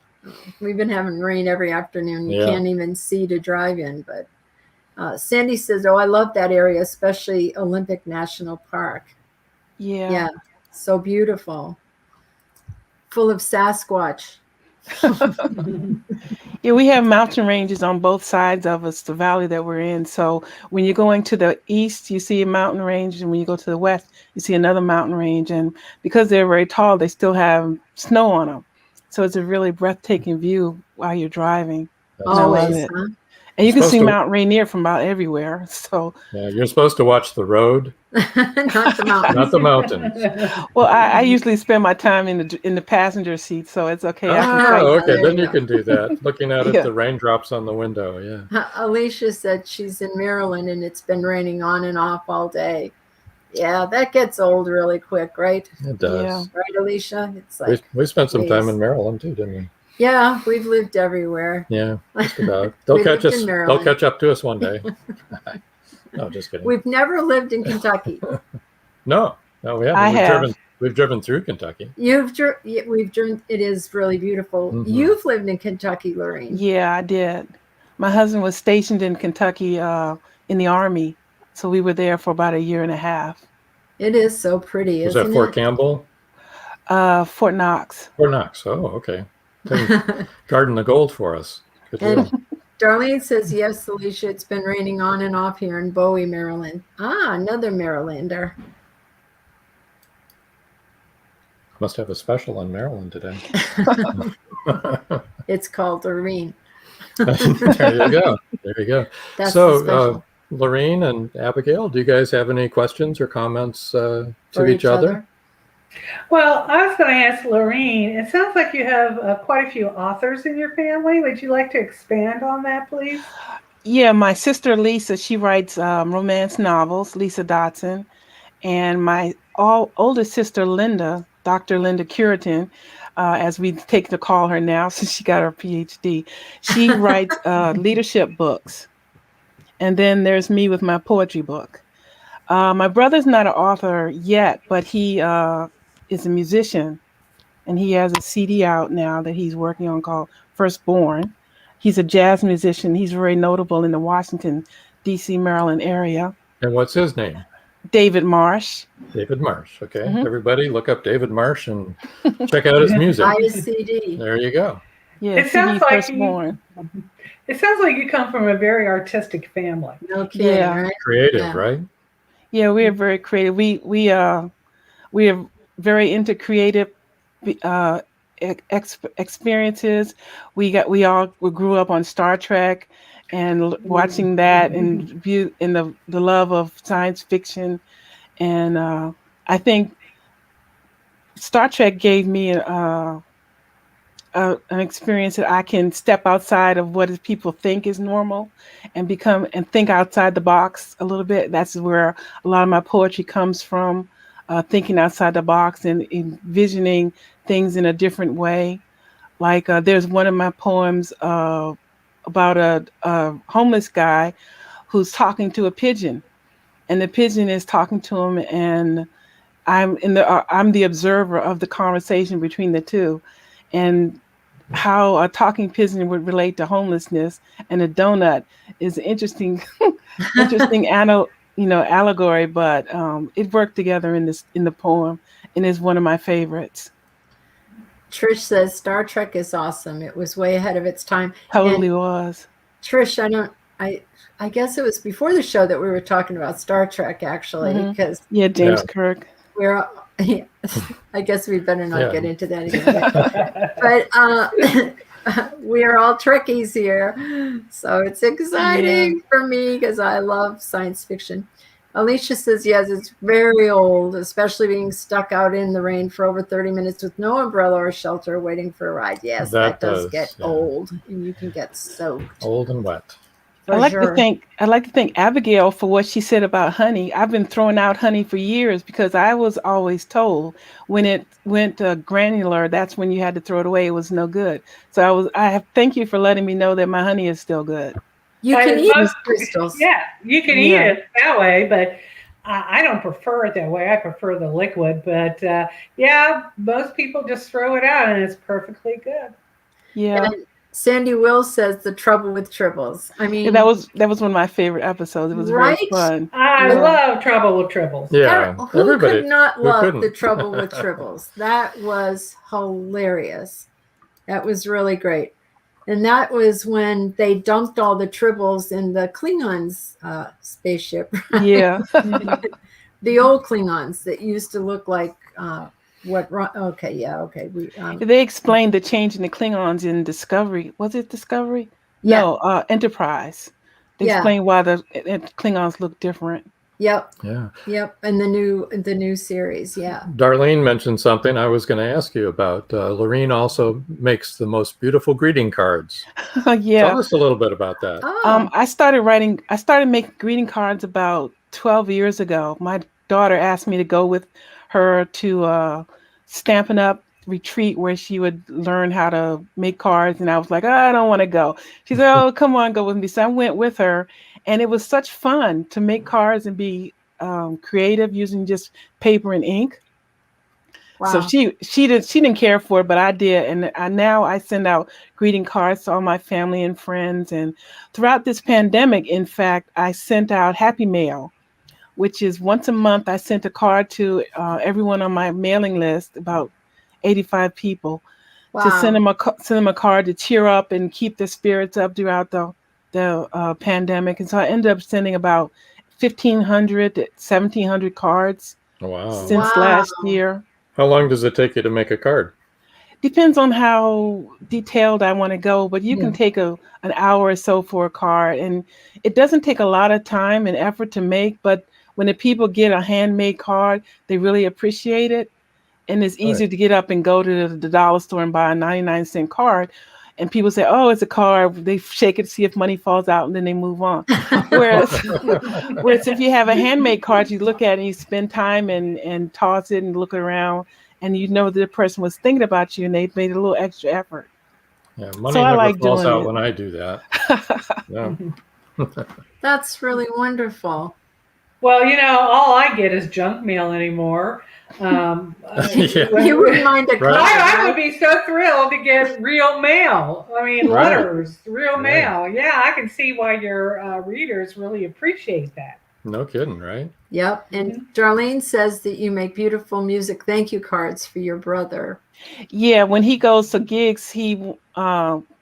We've been having rain every afternoon. You can't even see to drive in, but Sandy says, oh, I love that area, especially Olympic National Park. Yeah, so beautiful. Full of Sasquatch. Yeah, we have mountain ranges on both sides of us, the valley that we're in. So when you're going to the east, you see a mountain range, and when you go to the west, you see another mountain range. And because they're very tall, they still have snow on them. So it's a really breathtaking view while you're driving. Always, huh? And you can see Mount Rainier from about everywhere. So you're supposed to watch the road, not the mountains. not the mountains. Well, I usually spend my time in the passenger seat, so it's okay. Okay, then you can do that. Looking out at the raindrops on the window. Yeah. Alicia said she's in Maryland and it's been raining on and off all day. Yeah, that gets old really quick, right? It does. Yeah. Right, Alicia? It's like we spent some time in Maryland too, didn't we? Yeah, we've lived everywhere. Yeah, just about. They'll catch us. They'll catch up to us one day. No, just kidding. We've never lived in Kentucky. No, we haven't. We've driven through Kentucky. We've driven. It is really beautiful. You've lived in Kentucky, Loreen. Yeah, I did. My husband was stationed in Kentucky in the Army, so we were there for about 1.5 years. It is so pretty, isn't it? Was that Fort Campbell? Fort Knox. Fort Knox. Oh, okay. Garden the gold for us. Good deal. Darlene says, yes, Alicia, it's been raining on and off here in Bowie, Maryland. Ah, another Marylander. Must have a special on Maryland today. It's called Loreen. There you go. There you go. That's so, Loreen and Abigail, do you guys have any questions or comments to each other? Well, I was going to ask Loreen, it sounds like you have quite a few authors in your family. Would you like to expand on that, please? Yeah, my sister Lisa, she writes romance novels, Lisa Dotson. And my oldest sister Linda, Dr. Linda Curitin, as we take to call her now since she got her PhD, she writes leadership books. And then there's me with my poetry book. My brother's not an author yet, but he is a musician, and he has a CD out now that he's working on called Firstborn. He's a jazz musician. He's very notable in the Washington, D.C., Maryland area. And what's his name? David Marsh. David Marsh. Okay. Mhm. Everybody look up David Marsh and check out his music. Buy a CD. There you go. Yeah, It sounds like Firstborn. It sounds like you come from a very artistic family. No kidding, Yeah. right? Creative, Yeah. right? Yeah, we are very creative. We are very into creative experiences. We grew up on Star Trek and watching that and the love of science fiction, and I think Star Trek gave me an experience that I can step outside of what people think is normal and think outside the box a little bit. That's where a lot of my poetry comes from, thinking outside the box and envisioning things in a different way. Like there's one of my poems about a homeless guy who's talking to a pigeon, and the pigeon is talking to him, and I'm the observer of the conversation between the two, and how a talking pigeon would relate to homelessness, and a donut is an interesting allegory, but it worked together in the poem, and is one of my favorites. Trish says Star Trek is awesome. It was way ahead of its time. Totally And was. Trish, I guess it was before the show that we were talking about Star Trek, actually, Mhm. because Yeah, James Yeah. Kirk. we're. I guess we better not Yeah. get into that again. But we are all Trekkies here, so it's exciting for me because I love science fiction. Alicia says, yes, it's very old, especially being stuck out in the rain for over 30 minutes with no umbrella or shelter waiting for a ride. Yes, that does get old, and you can get soaked. Old and wet. I'd like to thank Abigail for what she said about honey. I've been throwing out honey for years because I was always told when it went granular, that's when you had to throw it away. It was no good. So thank you for letting me know that my honey is still good. You can eat crystals. Yeah, you can eat it that way, but I don't prefer it that way. I prefer the liquid, but most people just throw it out and it's perfectly good. Yeah. And Sandy Will says The Trouble with Tribbles. I mean, that was one of my favorite episodes. It was very fun. I love Trouble with Tribbles. Yeah, who could not love The Trouble with Tribbles? That was hilarious. That was really great. And that was when they dumped all the tribbles in the Klingons' spaceship. Right? Yeah. The old Klingons that used to look like Okay. They explained the change in the Klingons in Discovery. Was it Discovery? Yeah. No, Enterprise. They explained why the Klingons look different. Yep. Yeah. Yep. And the new series. Yeah. Darlene mentioned something I was going to ask you about. Loreen also makes the most beautiful greeting cards. Yeah. Tell us a little bit about that. Oh. I started making greeting cards about 12 years ago. My daughter asked me to go with her to Stampin' Up! Retreat where she would learn how to make cards, and I was like, I don't want to go. She said, oh, come on, go with me. So I went with her, and it was such fun to make cards and be creative using just paper and ink. Wow. So she didn't care for it, but I did, and now I send out greeting cards to all my family and friends. And throughout this pandemic, in fact, I sent out Happy Mail, which is once a month. I sent a card to everyone on my mailing list, about 85 people, to send them a card to cheer up and keep their spirits up throughout the pandemic. And so I ended up sending about 1,500 to 1,700 cards since last year. How long does it take you to make a card? Depends on how detailed I want to go, but you can take an hour or so for a card, and it doesn't take a lot of time and effort to make, but when the people get a handmade card, they really appreciate it. And it's easier to get up and go to the dollar store and buy a 99-cent card. And people say, oh, it's a card. They shake it to see if money falls out, and then they move on. Whereas if you have a handmade card, you look at it and you spend time and toss it and look around, and you know that the person was thinking about you and they made a little extra effort. Yeah, money so never falls out when I do that. Yeah. That's really wonderful. Well, all I get is junk mail anymore. Yeah. You wouldn't mind a Right. card, I would be so thrilled to get real mail. I mean, Right. letters, real mail. Yeah, I can see why your readers really appreciate that. No kidding, right? Yep. And Darlene says that you make beautiful music thank you cards for your brother. Yeah, when he goes to gigs, he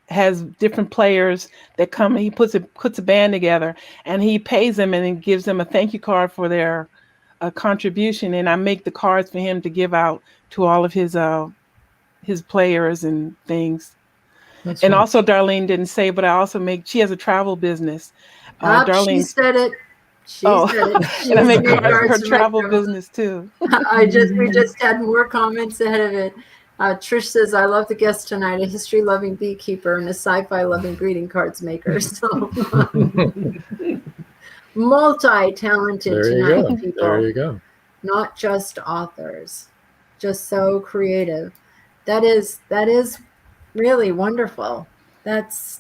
has different players that come. He puts a band together, and he pays them and then gives them a thank you card for their contribution. And I make the cards for him to give out to all of his players and things. That's And nice. also, Darlene didn't say, but I also she has a travel business. She Darlene said it. She said it. She and I make made cards for her for my travel business too. we just had more comments ahead of it. Trish says, I love the guest tonight, a history-loving beekeeper and a sci-fi-loving greeting cards maker. So multi-talented There you tonight, go. people. There you go. Not just authors, just so creative. That is really wonderful. That's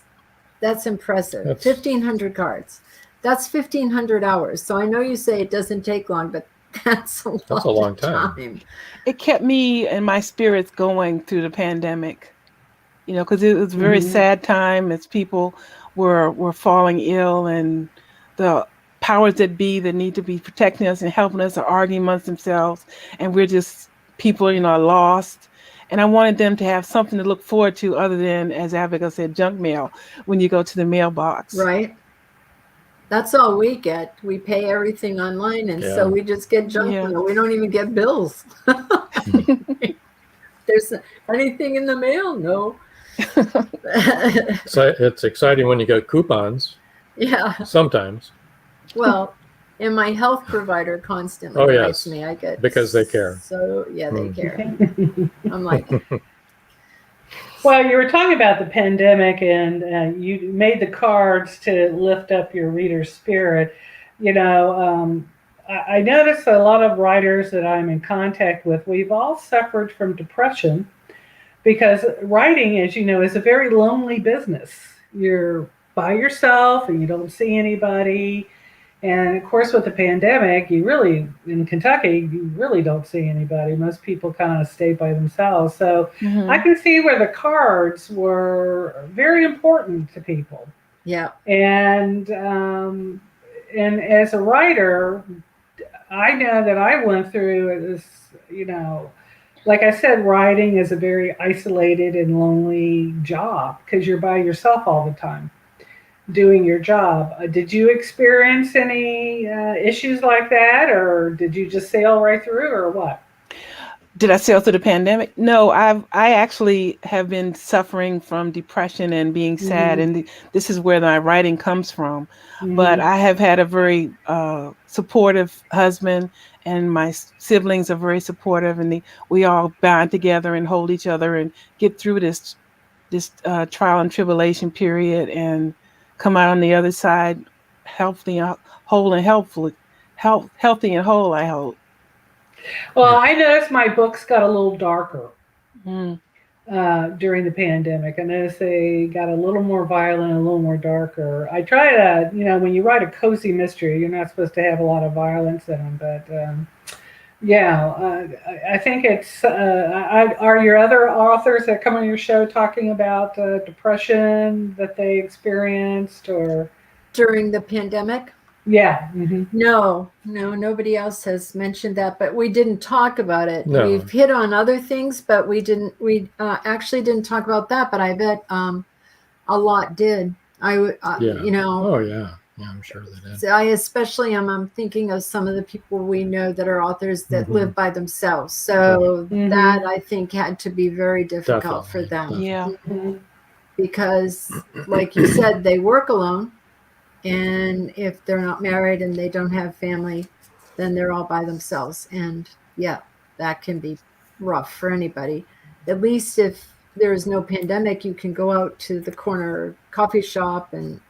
impressive. 1,500 cards. That's 1,500 hours. So I know you say it doesn't take long, but that's a long time. It kept me and my spirits going through the pandemic, because it was a very sad time as people were falling ill, and the powers that be that need to be protecting us and helping us are arguing amongst themselves, and we're just people, lost. And I wanted them to have something to look forward to other than, as Abigail said, junk mail when you go to the mailbox. Right. That's all we get. We pay everything online, and so we just get junk mail. We don't even get bills. There's anything in the mail? No. So it's exciting when you get coupons. Yeah. Sometimes. Well, and my health provider constantly writes me. I get because they care. So they care. I'm like. Well, you were talking about the pandemic, and you made the cards to lift up your reader's spirit. I notice a lot of writers that I'm in contact with, we've all suffered from depression because writing, as you know, is a very lonely business. You're by yourself and you don't see anybody. And of course, with the pandemic, in Kentucky, you really don't see anybody. Most people kind of stay by themselves. So I can see where the cards were very important to people. Yeah. And as a writer, I know that I went through this, like I said, writing is a very isolated and lonely job because you're by yourself all the time doing your job. Did you experience any issues like that, or did you just sail right through, or what? Did I sail through the pandemic? No, I actually have been suffering from depression and being sad, and this is where my writing comes from. But I have had a very supportive husband, and my siblings are very supportive, and we all bond together and hold each other and get through this trial and tribulation period and come out on the other side healthy, whole, and healthy and whole, I hope. Well, I noticed my books got a little darker during the pandemic. I noticed they got a little more violent, a little more darker. I try to, when you write a cozy mystery, you're not supposed to have a lot of violence in them, but I think it's, are your other authors that come on your show talking about depression that they experienced or? During the pandemic? Yeah. No, nobody else has mentioned that, but we didn't talk about it. No. We've hit on other things, but we actually didn't talk about that, but I bet a lot did. Oh, yeah. Yeah, I'm sure they did. I especially I'm thinking of some of the people we know that are authors that live by themselves. So that I think had to be very difficult for them. Yeah. Because like you said, they work alone. And if they're not married and they don't have family, then they're all by themselves. And that can be rough for anybody. At least if there is no pandemic, you can go out to the corner coffee shop and,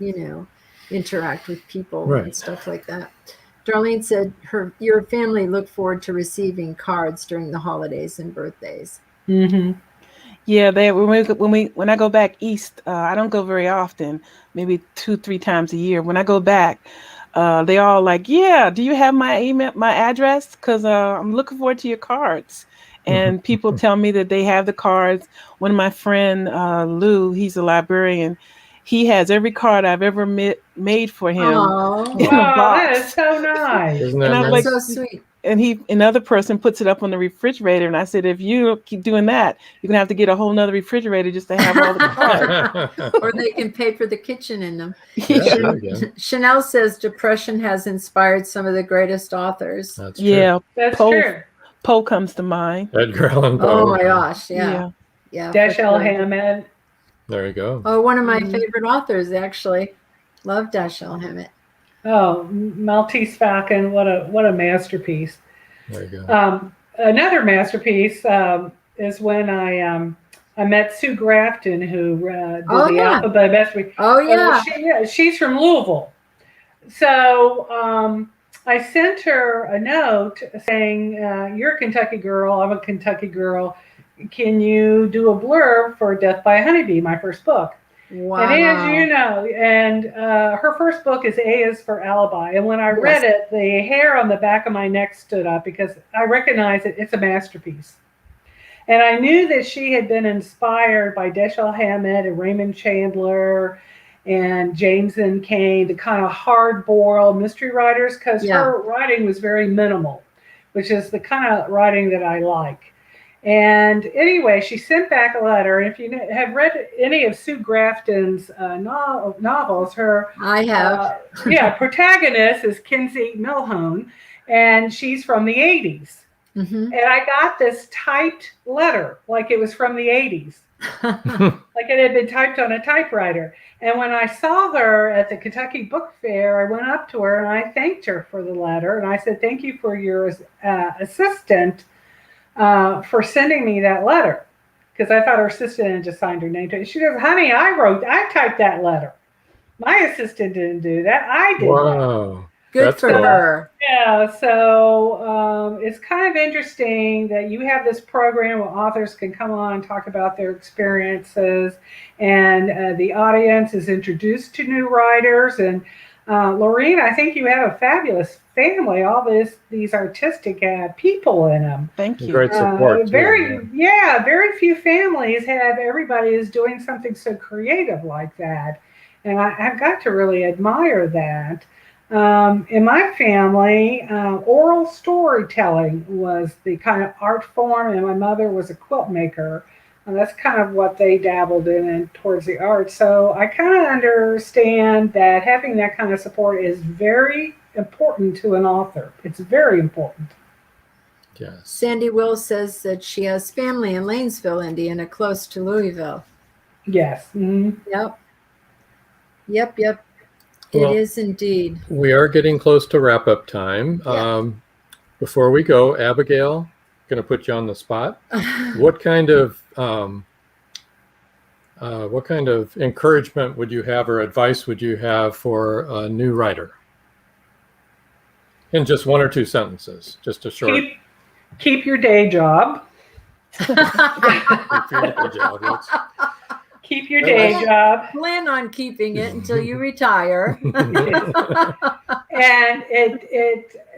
interact with people and stuff like that. Darlene said your family looked forward to receiving cards during the holidays and birthdays. Yeah, when I go back east, I don't go very often, maybe 2-3 times a year. When I go back, they all like, yeah, do you have my email, my address? Because I'm looking forward to your cards. And people tell me that they have the cards. One of my friend, Lou, he's a librarian. He has every card I've ever made for him Oh, in a Wow, that is box. so nice. Isn't And that I'm nice? that's like, so sweet. and another person puts it up on the refrigerator. And I said, if you keep doing that, you're gonna have to get a whole nother refrigerator just to have all the cards. Or they can pay for the kitchen in them. Yeah, there you go. Chanel says depression has inspired some of the greatest authors. That's true. Yeah, That's Poe true. Poe comes to mind. Edgar Allan Poe. Oh my gosh, yeah. Yeah. for Dashiell sure. Hammett. There you go. Oh, one of my favorite authors, actually. Love Dashiell Hammett. Oh, Maltese Falcon. What a masterpiece. There you go. Another masterpiece is when I met Sue Grafton, who did Oh, the yeah. alphabet masterpiece. Oh, yeah. She's from Louisville. So I sent her a note saying, you're a Kentucky girl, I'm a Kentucky girl. Can you do a blurb for Death by a Honeybee, my first book? Wow. And as you know, and her first book is A is for Alibi. And when I read it, the hair on the back of my neck stood up because I recognize it. It's a masterpiece. And I knew that she had been inspired by Dashiell Hammett and Raymond Chandler and James N. Cain, the kind of hard-boiled mystery writers, because her writing was very minimal, which is the kind of writing that I like. And anyway, she sent back a letter. And if you have read any of Sue Grafton's novels, her I have. protagonist is Kinsey Milhone, and she's from the 80s. Mm-hmm. And I got this typed letter, like it was from the 80s, like it had been typed on a typewriter. And when I saw her at the Kentucky Book Fair, I went up to her and I thanked her for the letter. And I said, thank you for your assistant for sending me that letter, because I thought her assistant had just signed her name to it. She goes, honey, I typed that letter. My assistant didn't do that. I did. Wow. Good That's for cool. her. Yeah, so it's kind of interesting that you have this program where authors can come on and talk about their experiences, and the audience is introduced to new writers. And Loreen, I think you have a fabulous family, all these artistic people in them. Thank you. Great support. Very few families have everybody is doing something so creative like that. And I've got to really admire that. In my family, oral storytelling was the kind of art form, and my mother was a quilt maker. And that's kind of what they dabbled in and towards the art. So I kind of understand that having that kind of support is very important to an author. It's very important. Yes. Sandy Wills says that she has family in Lanesville, Indiana, close to Louisville. Yes. Mm-hmm. Yep. Well, it is indeed. We are getting close to wrap-up time. Yeah. Before we go, Abigail, going to put you on the spot. What kind of encouragement would you have or advice would you have for a new writer? In just one or two sentences, just a short. Keep your day job. Keep your day job. Plan on keeping it until you retire. And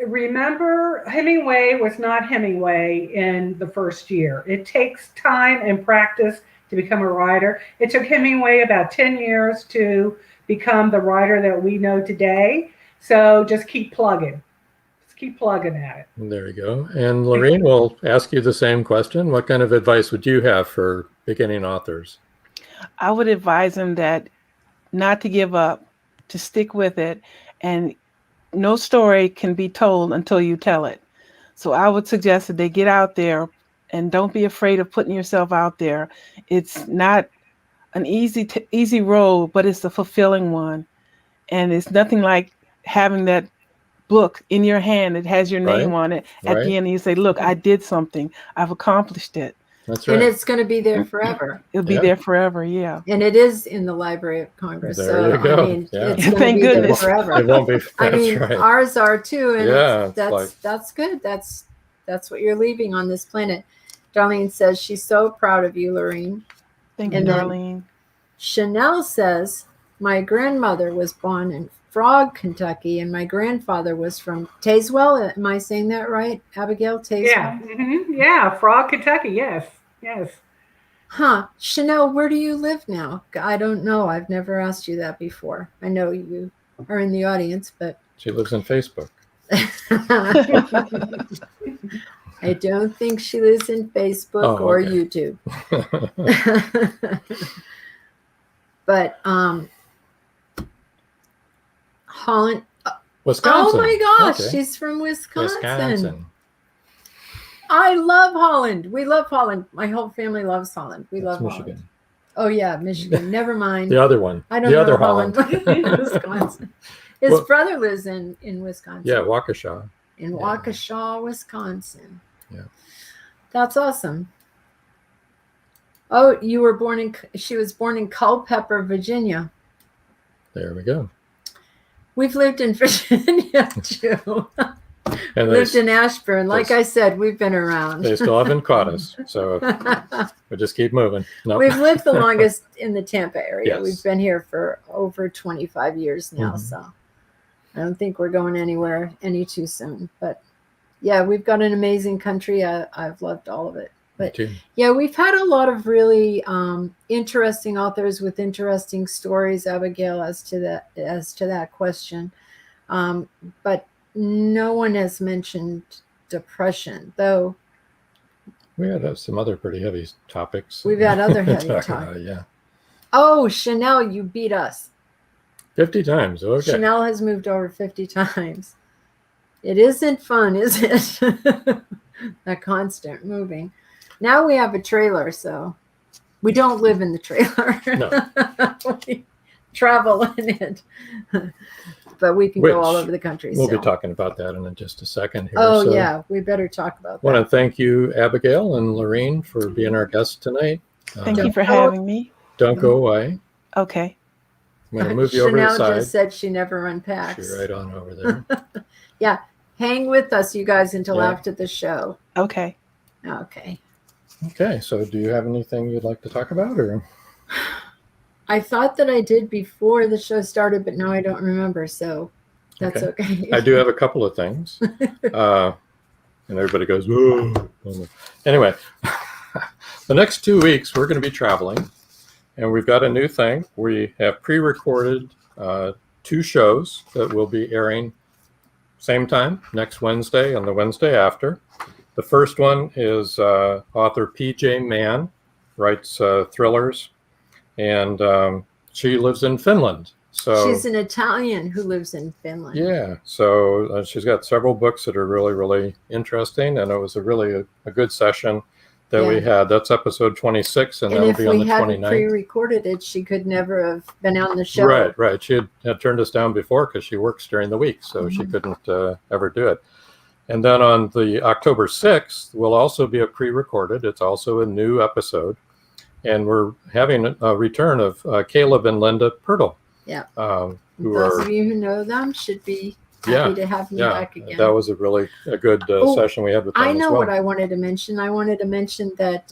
remember, Hemingway was not Hemingway in the first year. It takes time and practice to become a writer. It took Hemingway about 10 years to become the writer that we know today. So just keep plugging. Just keep plugging at it. There you go. And Loreen, will ask you the same question. What kind of advice would you have for beginning authors? I would advise them that not to give up, to stick with it, and no story can be told until you tell it. So I would suggest that they get out there and don't be afraid of putting yourself out there. It's not an easy road, but it's a fulfilling one. And it's nothing like having that book in your hand that has your name on it at the end, and you say, look, I did something. I've accomplished it. That's right. And it's going to be there forever. It'll be there forever, yeah. And it is in the Library of Congress. There you go. I mean, it's going Thank to be goodness. there forever. It won't be. I mean, right. ours are too, and Yeah, that's good. That's what you're leaving on this planet. Darlene says she's so proud of you, Loreen. Thank you, And then Darlene. Chanel says, my grandmother was born in Frog, Kentucky, and my grandfather was from Tazewell. Am I saying that right, Abigail? Tazewell? Yeah. Yeah. Frog, Kentucky. Yes. Yes. Huh. Chanel, where do you live now? I don't know. I've never asked you that before. I know you are in the audience, but She lives in Facebook. I don't think she lives in Facebook or okay. YouTube. But Holland. Wisconsin. Oh my gosh, Okay. she's from Wisconsin. Wisconsin. I love Holland. We love Holland. My whole family loves Holland. We That's love Michigan. Holland. Oh yeah, Michigan. Never mind. The other one. I don't the know other Holland. Holland. Wisconsin. His Well, brother lives in Wisconsin. Yeah, Waukesha. In Waukesha, Wisconsin. Yeah. That's awesome. Oh, she was born in Culpeper, Virginia. There we go. We've lived in Virginia too. And Lived in Ashburn. Like they- I said, we've been around. they still haven't caught us, so we just keep moving. Nope. We've lived the longest in the Tampa area. Yes. We've been here for over 25 years now, Mhm. so I don't think we're going anywhere any too soon. But yeah, we've got an amazing country. I've loved all of it. Me But too. yeah, we've had a lot of really interesting authors with interesting stories, Abigail, as to that question. But no one has mentioned depression, though. We had some other pretty heavy topics. We've had other heavy Talk topics. about, yeah. Oh, Chanel, you beat us. 50 times. Okay. Chanel has moved over 50 times. It isn't fun, is it? That constant moving. Now we have a trailer, so we don't live in the trailer. No. We travel in it. But we can Which go all over the country. We'll still. be talking about that in just a second here. Oh, So yeah. We better talk about I want that. to thank you, Abigail and Loreen, for being our guests tonight. Thank you for having me. Don't go away. Okay. I'm going to move you over to Chanel the side. just said she never unpacks. You're right on over there. Yeah. Hang with us, you guys, until Yeah. after the show. Okay. Okay. Okay, so do you have anything you'd like to talk about, or? I thought that I did before the show started, but now I don't remember. So that's okay. I do have a couple of things. And everybody goes, whoa. Anyway, the next 2 weeks, we're going to be traveling. And we've got a new thing. We have pre-recorded 2 shows that will be airing same time, next Wednesday and the Wednesday after. The first one is author P.J. Mann, writes thrillers. And she lives in Finland. So She's an Italian who lives in Finland. yeah, so she's got several books that are really, really interesting, and it was a good session that we had. That's episode 26, and that'll if be on we the hadn't 29th. pre-recorded it, she could never have been on the show. Right. She had turned us down before because she works during the week, so she couldn't ever do it. And then on the October 6th will also be a pre-recorded. It's also a new episode, and we're having a return of Caleb and Linda Pirtle. Yeah. Who Those are of you who know them should be happy to have me back again. that was a really good session we had with them. I know as well. what I wanted to mention. I wanted to mention that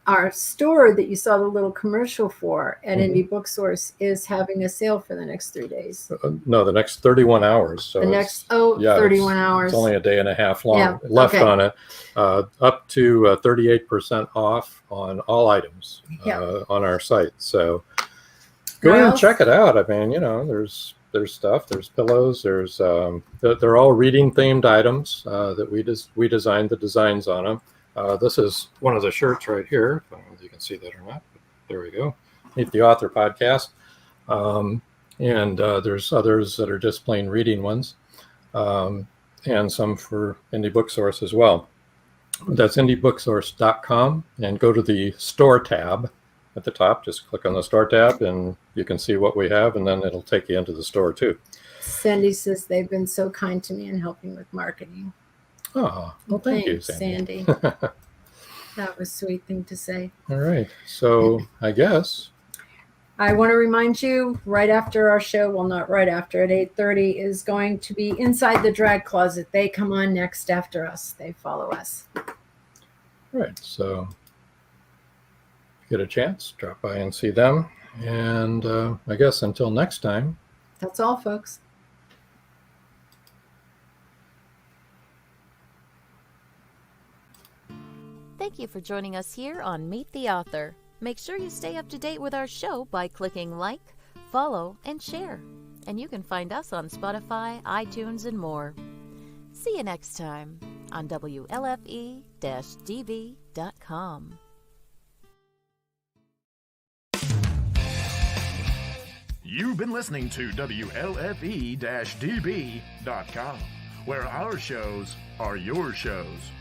our store that you saw the little commercial for at Indie Booksource is having a sale for the next 3 days. No, the next 31 hours. So The it's- next 31 hours. It's only a day and a half long Yeah, left okay. on it. Up to 38% off on all items on our site. So go ahead and check it out. I mean, there's stuff. There's pillows. There's they're all reading themed items that we designed the designs on them. This is one of the shirts right here. I don't know if you can see that or not. But there we go. Meet the Author Podcast. And there's others that are just plain reading ones, and some for Indie Booksource as well. That's indiebooksource.com, and go to the store tab at the top. Just click on the store tab, and you can see what we have, and then it'll take you into the store too. Sandy says they've been so kind to me in helping with marketing. Oh, well, thank you, Thanks, Sandy. That was a sweet thing to say. All right. So I guess. I want to remind you, right after our show, well, not right after, at 8:30 is going to be Inside the Drag Closet. They come on next after us. They follow us. Right. So if you get a chance, drop by and see them. And I guess until next time, That's all, folks. Thank you for joining us here on Meet the Author. Make sure you stay up to date with our show by clicking like, follow, and share. And you can find us on Spotify, iTunes, and more. See you next time on WLFE-DB.com. You've been listening to WLFE-DB.com, where our shows are your shows.